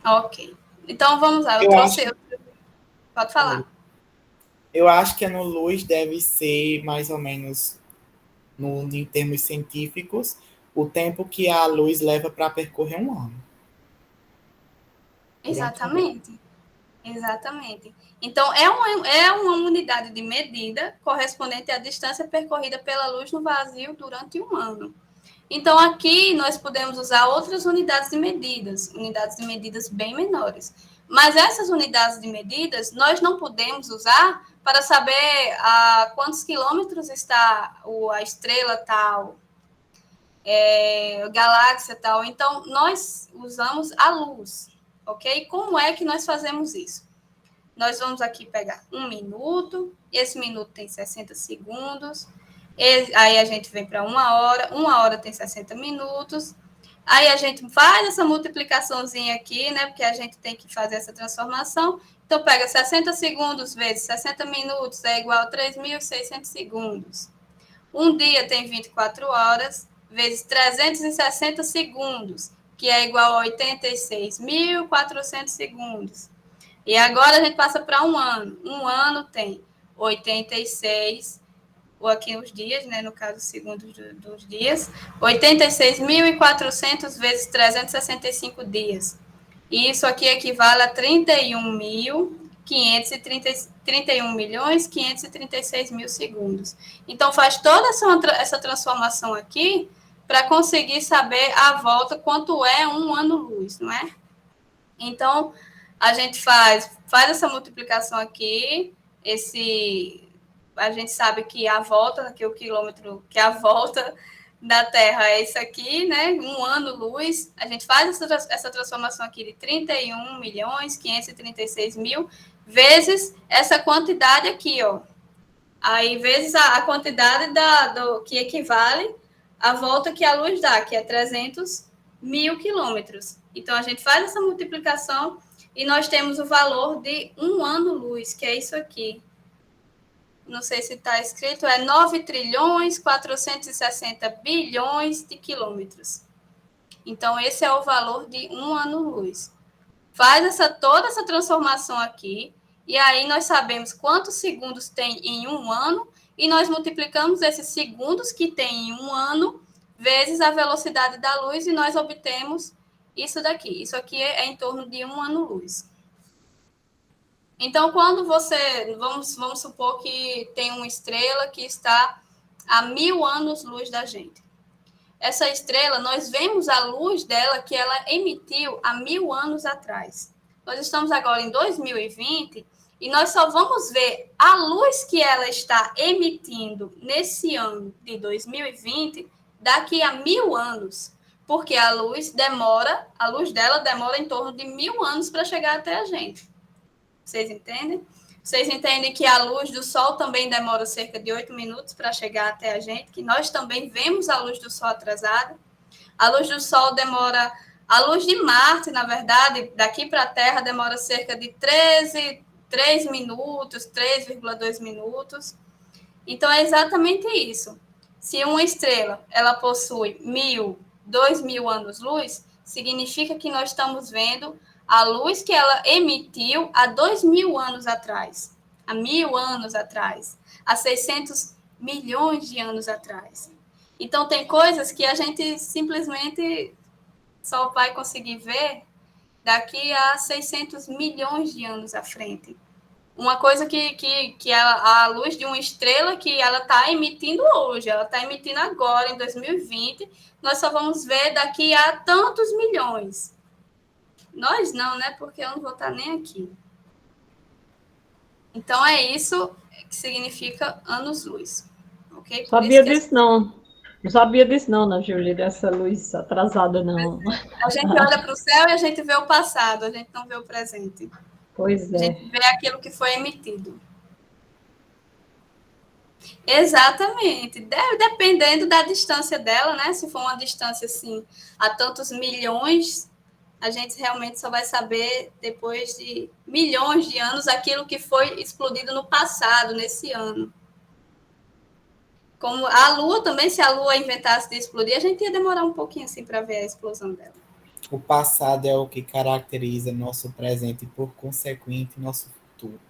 Ok. Então, vamos lá. Pode falar. Eu acho que a ano-luz deve ser mais ou menos, em termos científicos, o tempo que a luz leva para percorrer um ano. Exatamente. Exatamente. Então, é uma unidade de medida correspondente à distância percorrida pela luz no vazio durante um ano. Então, aqui nós podemos usar outras unidades de medidas bem menores. Mas essas unidades de medidas nós não podemos usar para saber a quantos quilômetros está a estrela tal, a galáxia tal. Então, nós usamos a luz, ok? Como é que nós fazemos isso? Nós vamos aqui pegar 1 minuto, esse minuto tem 60 segundos, Aí a gente vem para 1 hora tem 60 minutos. Aí a gente faz essa multiplicaçãozinha aqui, né? Porque a gente tem que fazer essa transformação. Então, pega 60 segundos vezes 60 minutos é igual a 3.600 segundos. Um dia tem 24 horas, vezes 360 segundos, que é igual a 86.400 segundos. E agora a gente passa para um ano. Um ano tem 86, ou aqui os dias, né, no caso, segundos dos dias, 86.400 vezes 365 dias. E isso aqui equivale a 31.536.000 segundos. Então, faz toda essa transformação aqui para conseguir saber a volta quanto é um ano-luz, não é? Então, a gente faz essa multiplicação aqui, a gente sabe que a volta, que o quilômetro, que a volta da Terra é isso aqui, né? Um ano-luz. A gente faz essa transformação aqui de 31.536.000 vezes essa quantidade aqui, ó. Aí, vezes a quantidade que equivale à volta que a luz dá, que é 300.000 quilômetros. Então, a gente faz essa multiplicação e nós temos o valor de um ano-luz, que é isso aqui. Não sei se está escrito, é 9.460 bilhões de quilômetros. Então, esse é o valor de um ano-luz. Faz toda essa transformação aqui, e aí nós sabemos quantos segundos tem em um ano, e nós multiplicamos esses segundos que tem em um ano, vezes a velocidade da luz, e nós obtemos isso daqui. Isso aqui é em torno de um ano-luz. Então, quando vamos supor que tem uma estrela que está a 1.000 anos-luz da gente. Essa estrela, nós vemos a luz dela que ela emitiu há 1.000 anos atrás. Nós estamos agora em 2020 e nós só vamos ver a luz que ela está emitindo nesse ano de 2020 daqui a 1.000 anos. Porque a luz dela demora em torno de 1.000 anos para chegar até a gente. Vocês entendem? Vocês entendem que a luz do Sol também demora cerca de 8 minutos para chegar até a gente, que nós também vemos a luz do Sol atrasada. A luz do Sol demora... A luz de Marte, na verdade, daqui para a Terra, demora cerca de 3 minutos, 3,2 minutos. Então, é exatamente isso. Se uma estrela ela possui 1.000, 2.000 anos-luz, significa que nós estamos vendo a luz que ela emitiu há 2.000 anos atrás, há 1.000 anos atrás, há 600 milhões de anos atrás. Então, tem coisas que a gente simplesmente só vai conseguir ver daqui a 600 milhões de anos à frente. Uma coisa que a luz de uma estrela que ela está emitindo hoje, ela está emitindo agora, em 2020, nós só vamos ver daqui a tantos milhões. Nós não, né? Porque eu não vou estar nem aqui. Então, é isso que significa anos-luz. Ok? Sabia disso, não. Não sabia disso, não, Júlia, dessa luz atrasada, não. A gente olha para o céu e a gente vê o passado, a gente não vê o presente. Pois é. A gente vê aquilo que foi emitido. Exatamente. Dependendo da distância dela, né? Se for uma distância, assim, a tantos milhões, a gente realmente só vai saber, depois de milhões de anos, aquilo que foi explodido no passado, nesse ano. Como a Lua também, se a Lua inventasse de explodir, a gente ia demorar um pouquinho assim para ver a explosão dela. O passado é o que caracteriza nosso presente e, por consequente, nosso futuro.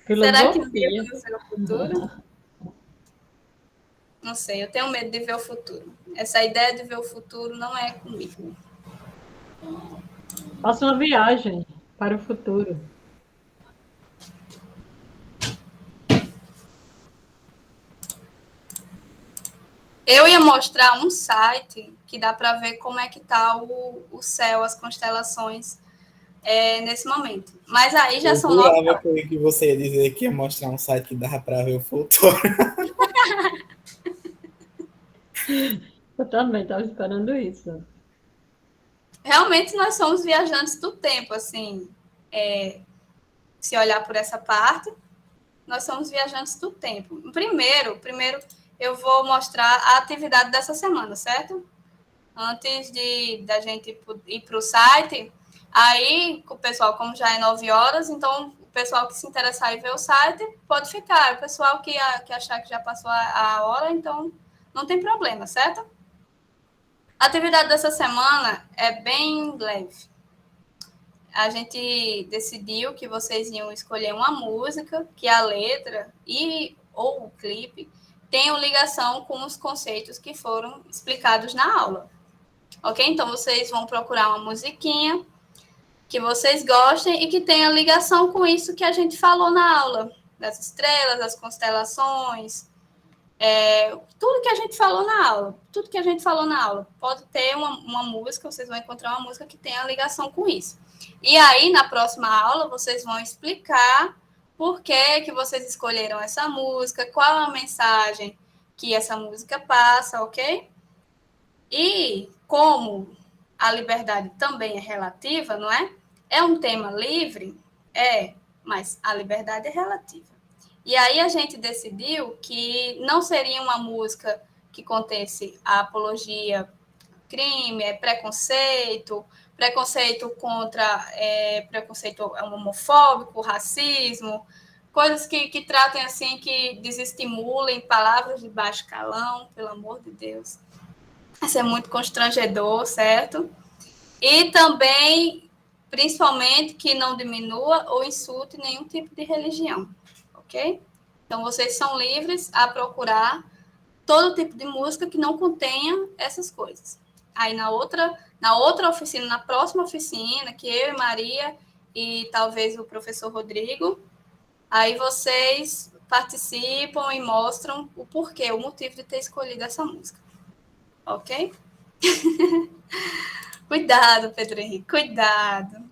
Será que um dia vamos ver o futuro? Não sei, eu tenho medo de ver o futuro. Essa ideia de ver o futuro não é comigo. Faça uma viagem para o futuro. Eu ia mostrar um site que dá para ver como é que está o céu, as constelações nesse momento. Mas aí já são 9 horas. Que você ia dizer que ia mostrar um site que dava para ver o futuro. Eu também estava esperando isso. Realmente nós somos viajantes do tempo, assim, se olhar por essa parte, nós somos viajantes do tempo. Primeiro eu vou mostrar a atividade dessa semana, certo? Antes da gente ir para o site, aí o pessoal, como já é 9 horas, então o pessoal que se interessar em ver o site pode ficar. O pessoal que achar que já passou a hora, então não tem problema, certo? A atividade dessa semana é bem leve. A gente decidiu que vocês iam escolher uma música que a letra ou o clipe tenham ligação com os conceitos que foram explicados na aula. Ok? Então, vocês vão procurar uma musiquinha que vocês gostem e que tenha ligação com isso que a gente falou na aula, das estrelas, das constelações, tudo que a gente falou na aula. Pode ter uma música, vocês vão encontrar uma música que tenha ligação com isso. E aí, na próxima aula, vocês vão explicar por que vocês escolheram essa música, qual a mensagem que essa música passa, ok? E como a liberdade também é relativa, não é? É um tema livre? Mas a liberdade é relativa. E aí a gente decidiu que não seria uma música que contesse a apologia, crime, preconceito contra preconceito homofóbico, racismo, coisas que tratem assim, que desestimulem, palavras de baixo calão, pelo amor de Deus. Isso é muito constrangedor, certo? E também, principalmente, que não diminua ou insulte nenhum tipo de religião, ok? Então, vocês são livres a procurar todo tipo de música que não contenha essas coisas. Aí, na outra oficina, na próxima oficina, que eu e Maria e talvez o professor Rodrigo, aí vocês participam e mostram o porquê, o motivo de ter escolhido essa música. Ok? Cuidado, Pedro Henrique, cuidado.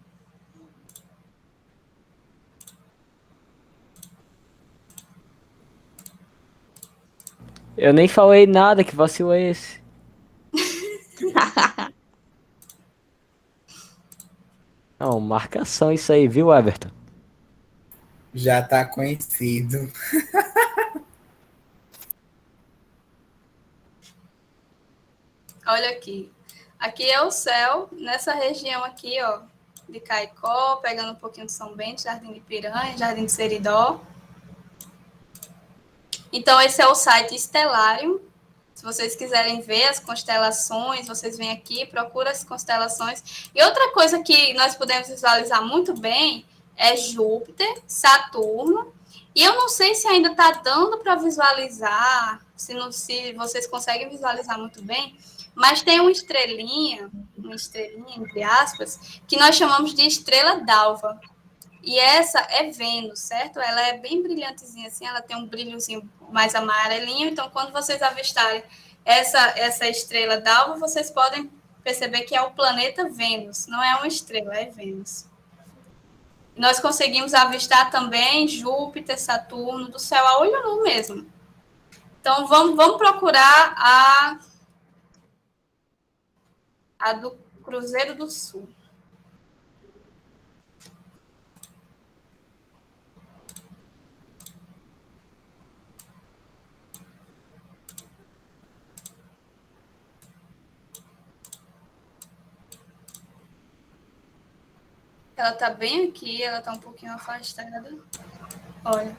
Eu nem falei nada, que vacilo é esse? Não, marcação isso aí, viu, Everton? Já tá conhecido. Olha aqui. Aqui é o céu, nessa região aqui, ó, de Caicó, pegando um pouquinho de São Bento, Jardim de Piranha, Jardim de Seridó. Então, esse é o site Stellarium. Se vocês quiserem ver as constelações, vocês vêm aqui, procuram as constelações. E outra coisa que nós podemos visualizar muito bem é Júpiter, Saturno. E eu não sei se ainda está dando para visualizar, se vocês conseguem visualizar muito bem, mas tem uma estrelinha, entre aspas, que nós chamamos de estrela d'alva. E essa é Vênus, certo? Ela é bem brilhantezinha assim, ela tem um brilhozinho mais amarelinho, então quando vocês avistarem essa estrela d'alva, vocês podem perceber que é o planeta Vênus, não é uma estrela, é Vênus. Nós conseguimos avistar também Júpiter, Saturno, do céu a olho nu mesmo. Então, vamos procurar a do Cruzeiro do Sul. Ela tá bem aqui, ela tá um pouquinho afastada. Olha.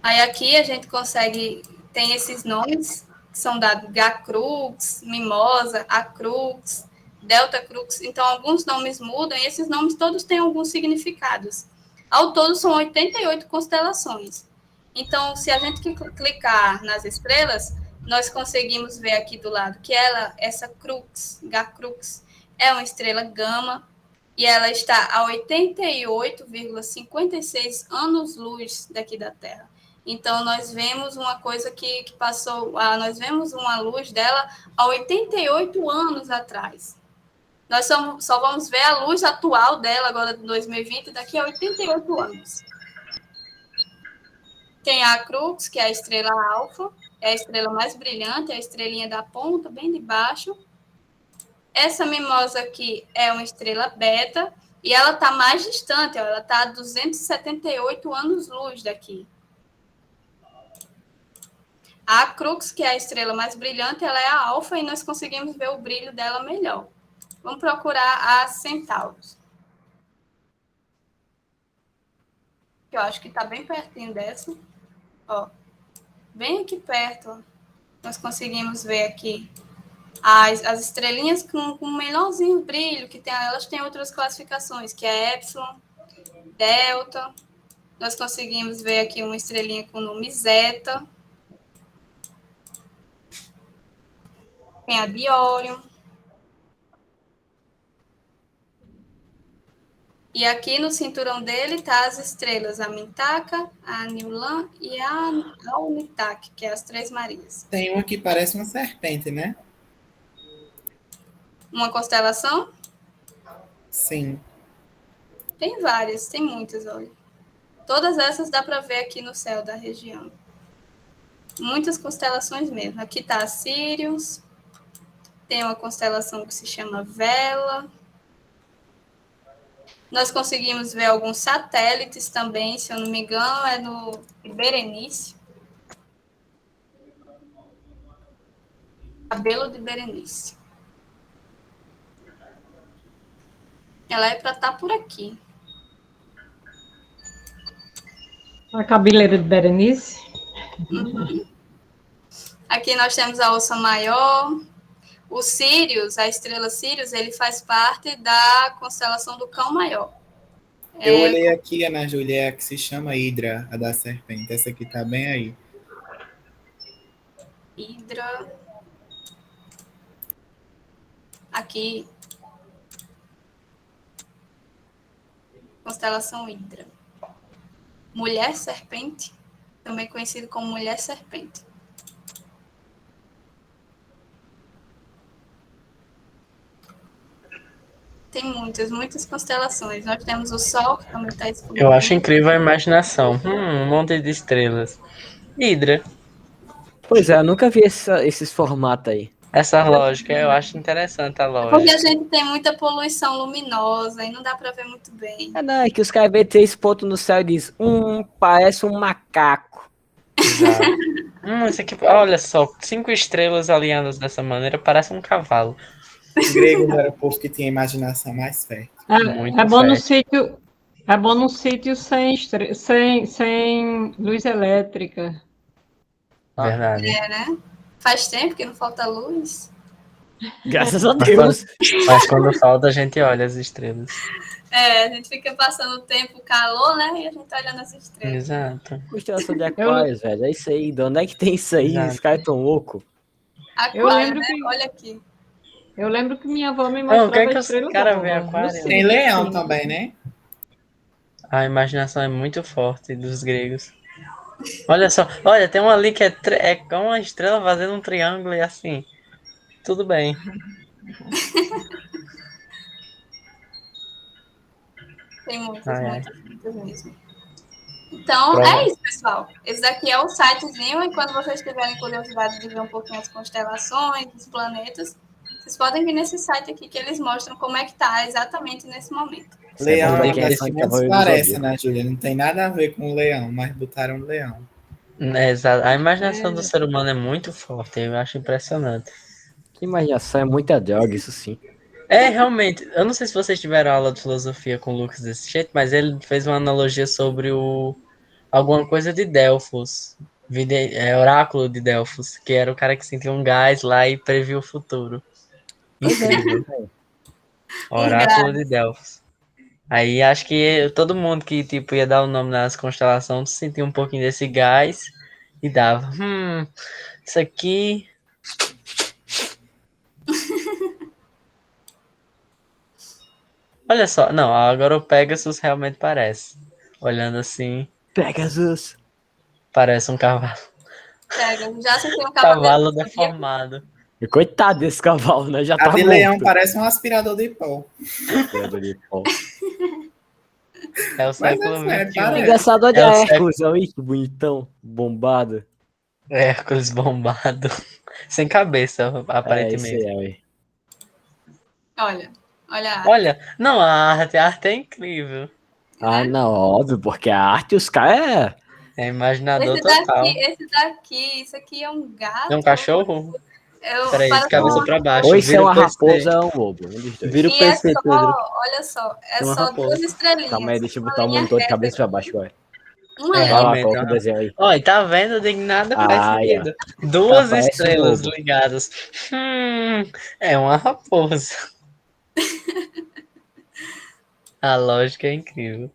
Aí aqui a gente consegue, tem esses nomes que são dados H-Crux, Mimosa, A-Crux, Delta Crux. Então, alguns nomes mudam e esses nomes todos têm alguns significados. Ao todo, são 88 constelações. Então, se a gente clicar nas estrelas, nós conseguimos ver aqui do lado que essa Crux, H-Crux, é uma estrela gama, e ela está a 88,56 anos-luz daqui da Terra. Então, nós vemos uma coisa que passou, nós vemos uma luz dela há 88 anos atrás. Nós só vamos ver a luz atual dela, agora de 2020, daqui a 88 anos. Tem a Crux, que é a estrela alfa, é a estrela mais brilhante, é a estrelinha da ponta, bem de baixo. Essa Mimosa aqui é uma estrela beta, e ela está mais distante, ó, ela está a 278 anos-luz daqui. A Crux, que é a estrela mais brilhante, ela é a alfa e nós conseguimos ver o brilho dela melhor. Vamos procurar a Centauros. Que eu acho que está bem pertinho dessa. Ó, bem aqui perto, ó. Nós conseguimos ver aqui as estrelinhas com menorzinho brilho, que elas têm outras classificações, que é Epsilon, Delta. Nós conseguimos ver aqui uma estrelinha com o nome Zeta. Tem a Biorion. E aqui no cinturão dele tá as estrelas, a Mintaka, a Niulan e a Unitak, que é as Três Marias. Tem uma que parece uma serpente, né? Uma constelação? Sim. Tem várias, tem muitas, olha. Todas essas dá para ver aqui no céu da região. Muitas constelações mesmo. Aqui tá a Sirius. Tem uma constelação que se chama Vela. Nós conseguimos ver alguns satélites também, se eu não me engano, é no Berenice. Cabelo de Berenice. Ela é para estar por aqui. A cabeleira de Berenice. Uhum. Aqui nós temos a Ossa Maior. O Sirius, a estrela Sirius, ele faz parte da constelação do Cão Maior. Eu olhei aqui, Ana Júlia, é a que se chama Hidra, a da serpente. Essa aqui tá bem aí. Hidra. Aqui. Constelação Hidra. Mulher Serpente, também conhecido como Mulher Serpente. Tem muitas constelações. Nós temos o Sol, que também está escuro. Eu acho incrível a imaginação. Um monte de estrelas. Hidra. Pois é, eu nunca vi esses formatos aí. Essa lógica, eu acho interessante a lógica. Porque a gente tem muita poluição luminosa e não dá para ver muito bem. Não, é que os caras veem 3 pontos no céu e dizem, parece um macaco. Exato. Isso aqui, olha só, 5 estrelas alinhadas dessa maneira, parece um cavalo. Os gregos eram o povo que tinha a imaginação mais fértil. É bom no sítio. É bom no sítio sem luz elétrica. Verdade. É, né? Faz tempo que não falta luz. Graças a Deus. Mas quando falta, a gente olha as estrelas. É, a gente fica passando o tempo, calor, né? E a gente olhando as estrelas. Exato. Constelação de Aquários, velho. É isso aí. De onde é que tem isso aí? Exato. Os caras tão loucos. Aquário, né? Olha aqui. Eu lembro que minha avó me mostrava O que é que os estrela caras d'alva, veem no aquário? sítio. Tem leão também, né? A imaginação é muito forte dos gregos. Olha só, olha, tem uma ali que é como uma estrela fazendo um triângulo e assim. Tudo bem. Tem muitas mesmo. Pronto. Então, é isso, pessoal. Esse daqui é o sitezinho, e quando vocês tiverem curiosidade de ver um pouquinho as constelações, os planetas, vocês podem vir nesse site aqui que eles mostram como é que tá exatamente nesse momento. Leão é que das esse que menos cavaleiro parece, do né, Júlia? Não tem nada a ver com o leão, mas botaram leão. Exato. A imaginação do ser humano é muito forte, eu acho impressionante. Que imaginação, é muita droga, isso sim. É, realmente, eu não sei se vocês tiveram aula de filosofia com o Lucas desse jeito, mas ele fez uma analogia sobre alguma coisa de Delfos, oráculo de Delfos, que era o cara que sentia um gás lá e previu o futuro. Incrível. Oráculo de Delfos. Aí acho que todo mundo que tipo ia dar o nome nas constelações sentia um pouquinho desse gás e dava. Isso aqui. Olha só, não, agora o Pegasus realmente parece. Olhando assim. Pegasus. Parece um cavalo. Pegasus. Já assisti um Cavalo deformado. E coitado desse cavalo, né? Já A tá de morto. leão parece um aspirador de pó. Aspirador de pó. É o século XXI. Engraçado, olha É o Hércules, olha aí que bonitão, bombado. Hércules bombado. Sem cabeça, aparentemente. É, isso aí, Olha a arte. Olha, não, a arte é incrível. Ah, não, óbvio, porque a arte, os caras É imaginador total. Isso aqui é um gato. É um cachorro? Peraí, de Parece cabeça pra baixo. Ou isso é Vira o uma raposa PC. ou um lobo. Um dos dois. Vira o E é PC, só, Pedro. olha só, é Uma só raposa. duas estrelinhas. Calma aí, deixa eu uma botar o linha monitor de reta cabeça pra aqui. baixo agora. Uma É, linha. Vai lá, realmente. coloca o desenho aí. Olha, tá vendo? De nada faz Aí, ó. sentido. Duas Parece um estrelas lobo. ligadas. É uma raposa. A lógica é incrível.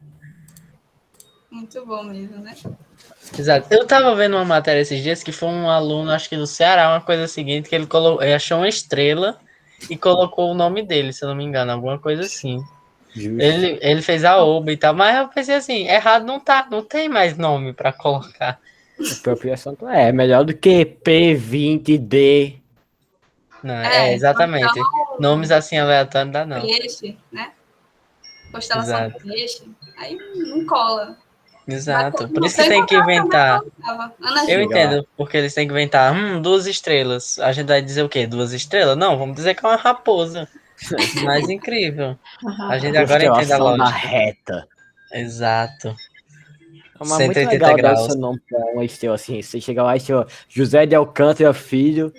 Muito bom mesmo, né? Exato. Eu tava vendo uma matéria esses dias que foi um aluno, acho que do Ceará, uma coisa seguinte, que ele achou uma estrela e colocou o nome dele, se eu não me engano, alguma coisa assim. Justo. Ele fez a oba e tal, mas eu pensei assim, errado não tá, não tem mais nome pra colocar. Apropriação é melhor do que P20D. Não, Então, exatamente. Nomes assim aleatórios dá não. peixe, né? Constelação Exato. peixe. Aí não cola. Exato. Por Não isso que sei tem que como inventar. colocava. Ana Eu Júlia. entendo porque eles têm que inventar 2 estrelas. A gente vai dizer o quê? 2 estrelas? Não, vamos dizer que é uma raposa. Mais incrível. A gente agora entende a Constelação da lógica. reta. Exato. Mas muito 180 legal dar o graus. seu nome pra uma estrela assim. Você chega lá e chama José de Alcântara Filho.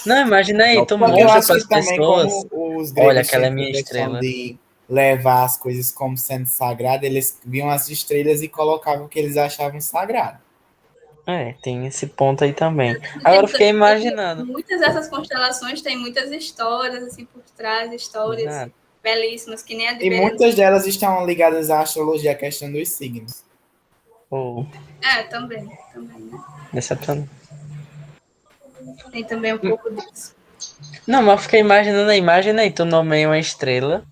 Não, imagina aí, tu Porque eu mostra acho para que as também, pessoas. como os Olha, gregos aquela é tinham minha a questão estrela. de levar as coisas como sendo sagrado, eles viam as estrelas e colocavam o que eles achavam sagrado. Tem esse ponto aí também. Agora eu fiquei imaginando. Muitas dessas constelações têm muitas histórias assim por trás, histórias Exato. belíssimas, que nem a de E Berenice. muitas delas estão ligadas à astrologia, a questão dos signos. Também, né? Decepcionante. Tem também um pouco disso. Não, mas eu fiquei imaginando aí. Imagina aí, tu nomeia uma estrela.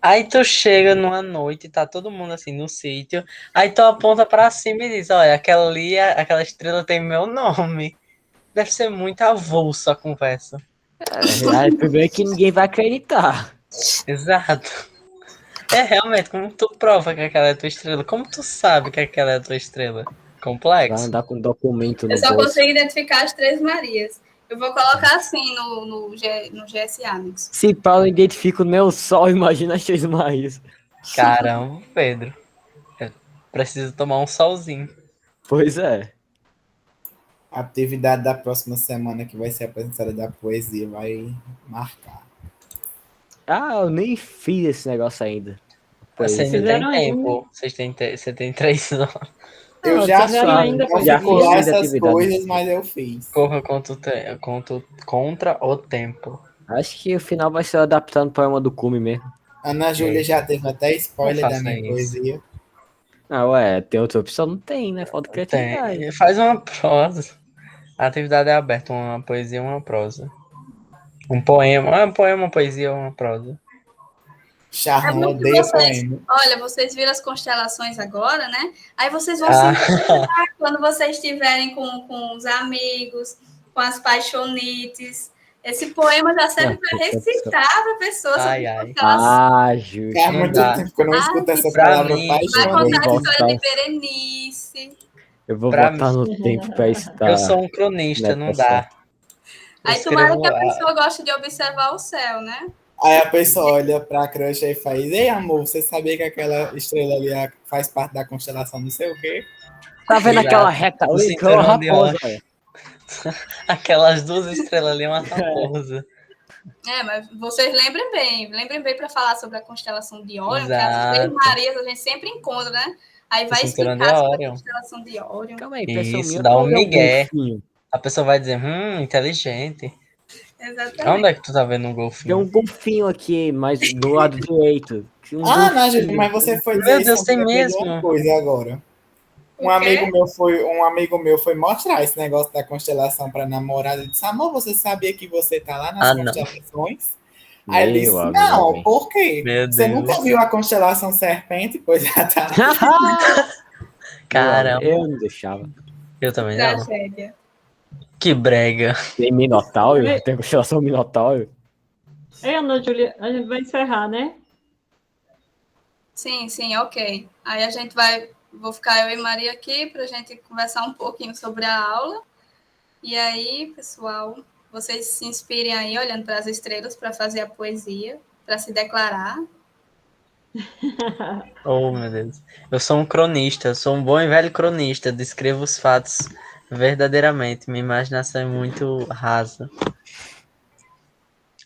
Aí tu chega numa noite, tá todo mundo assim no sítio. Aí tu aponta pra cima e diz: Olha, aquela ali, aquela estrela tem meu nome. Deve ser muito avulso a conversa. Primeiro que ninguém vai acreditar. Exato. Realmente, como tu prova que aquela é tua estrela? Como tu sabe que aquela é tua estrela? Complexo. Vai andar com documento no Eu só bolso. consigo identificar as Três Marias. Eu vou colocar assim no GSA, Mix. Se Paulo identifica o meu sol, imagina as Três Marias. Caramba, Pedro. Eu preciso tomar um solzinho. Pois é. A atividade da próxima semana, que vai ser apresentada da poesia, vai marcar. Eu nem fiz esse negócio ainda. Você ainda tem Fizeram tempo. Você tem 3 horas. Eu Não, já tá fiz, suave. não Já ficou fiz lá as essas atividades. coisas, mas eu fiz. Corra contra o tempo. Acho que o final vai ser adaptando o poema do Cume mesmo. Ana Júlia já teve até spoiler Não da faça minha isso. poesia. Tem outra opção? Não tem, né? Falta criatividade. Tem. Faz uma prosa. A atividade é aberta, uma poesia ou uma prosa. Um poema. Um poema, uma poesia ou uma prosa. Charlão bom que odeia poema. Olha, vocês viram as constelações agora, né? Aí vocês vão se encontrar quando vocês estiverem com os amigos, com as paixonites. Esse poema já serve para recitar para a pessoa sobre constelação. Justo. Faz muito tempo que eu não escuto essa Pra palavra mim, Vai paixonite. contar a história de Berenice. Eu vou Pra botar mim- no tempo pra estar. Eu sou um cronista, não dá. Eu Aí tomara escrevo que a pessoa goste de observar o céu, né? Aí a pessoa olha pra crush e faz: Ei, amor, você sabia que aquela estrela ali faz parte da constelação não sei o quê? Tá vendo aquela reta O ali? Que é uma cinturão de raposa, Oxo. olha. Aquelas 2 estrelas ali é uma raposa. Mas vocês lembrem bem para falar sobre a constelação de Órion, que as Exato. Três Marias a gente sempre encontra, né? Aí vai cinturão explicar de sobre a Órion. constelação de Órion. Calma aí, pessoal Isso, minha. dá um qual é o migué. golfinho? A pessoa vai dizer, inteligente. Exatamente. Onde é que tu tá vendo um Tem golfinho? um golfinho aqui, mas do lado direito. Ana Júlia, mas você foi dizer Meu isso, Deus, eu tem lembrei de uma mesmo? coisa agora. Um amigo meu foi mostrar esse negócio da constelação para namorada e disse: Amor, você sabia que você tá lá nas não. constelações? Aí ele disse: Meu Não, amigo. por quê? Meu Você Deus. nunca viu a constelação Serpente? Pois já tá. Caramba. Eu não deixava. Eu também não. Tragédia. Que brega. Tem Minotauro? Tem constelação Minotauro? Ana Júlia, a gente vai encerrar, né? Sim, ok. Aí a gente vou ficar eu e Maria aqui para a gente conversar um pouquinho sobre a aula. E aí, pessoal, vocês se inspirem aí olhando para as estrelas para fazer a poesia, para se declarar. Oh, meu Deus. Eu sou um cronista, eu sou um bom e velho cronista, descrevo os fatos verdadeiramente. Minha imaginação é muito rasa.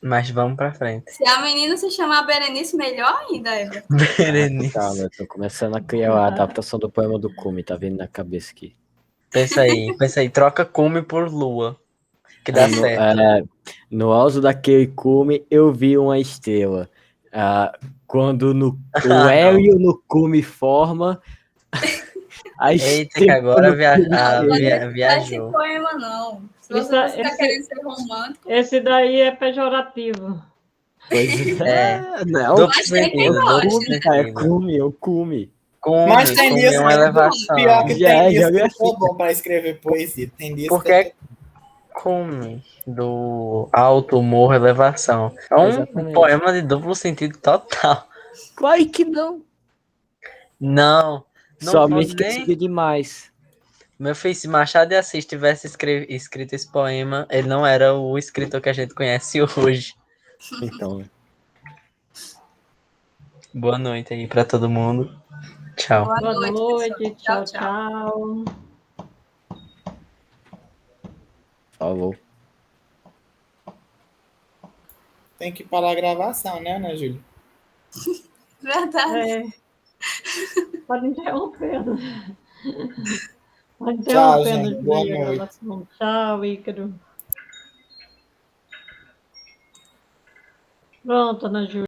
Mas vamos pra frente. Se a menina se chamar Berenice, melhor ainda, Eva. Berenice. Calma, eu tô começando a criar a adaptação do poema do Cume, tá vindo na cabeça aqui. Pensa aí, troca cume por lua. Que dá certo. No alto daquele cume, eu vi uma estrela. Quando o hélio no cume forma, a Eita, que agora viajou. Esse poema, não. Se Isso- você está esse- querendo ser romântico, Esse daí é pejorativo. Pois É. não, Duplo mas tem quem sentido, gosta. duplo é sentido. cume, é o cume. Cume, Mas tem cume dias é uma elevação. pior que Já tem é dias que eu geografia. sou bom para escrever poesia. Tem dias Porque que eu é cume do alto morro elevação. É um Exatamente. poema de duplo sentido total. Claro que não. Não Somente vou que nem... seria demais. Meu filho, se Machado de Assis tivesse escrito esse poema, ele não era o escritor que a gente conhece hoje. Então, Boa noite aí pra todo mundo. Tchau. Boa noite, pessoal. tchau. falou. tenho que parar a gravação, né, Ana Júlia? Verdade. É. Pode interromper. Pode Tchau, interromper gente. Boa a noite. gravação. Tchau, Ícaro. Pronto, Ana Júlia.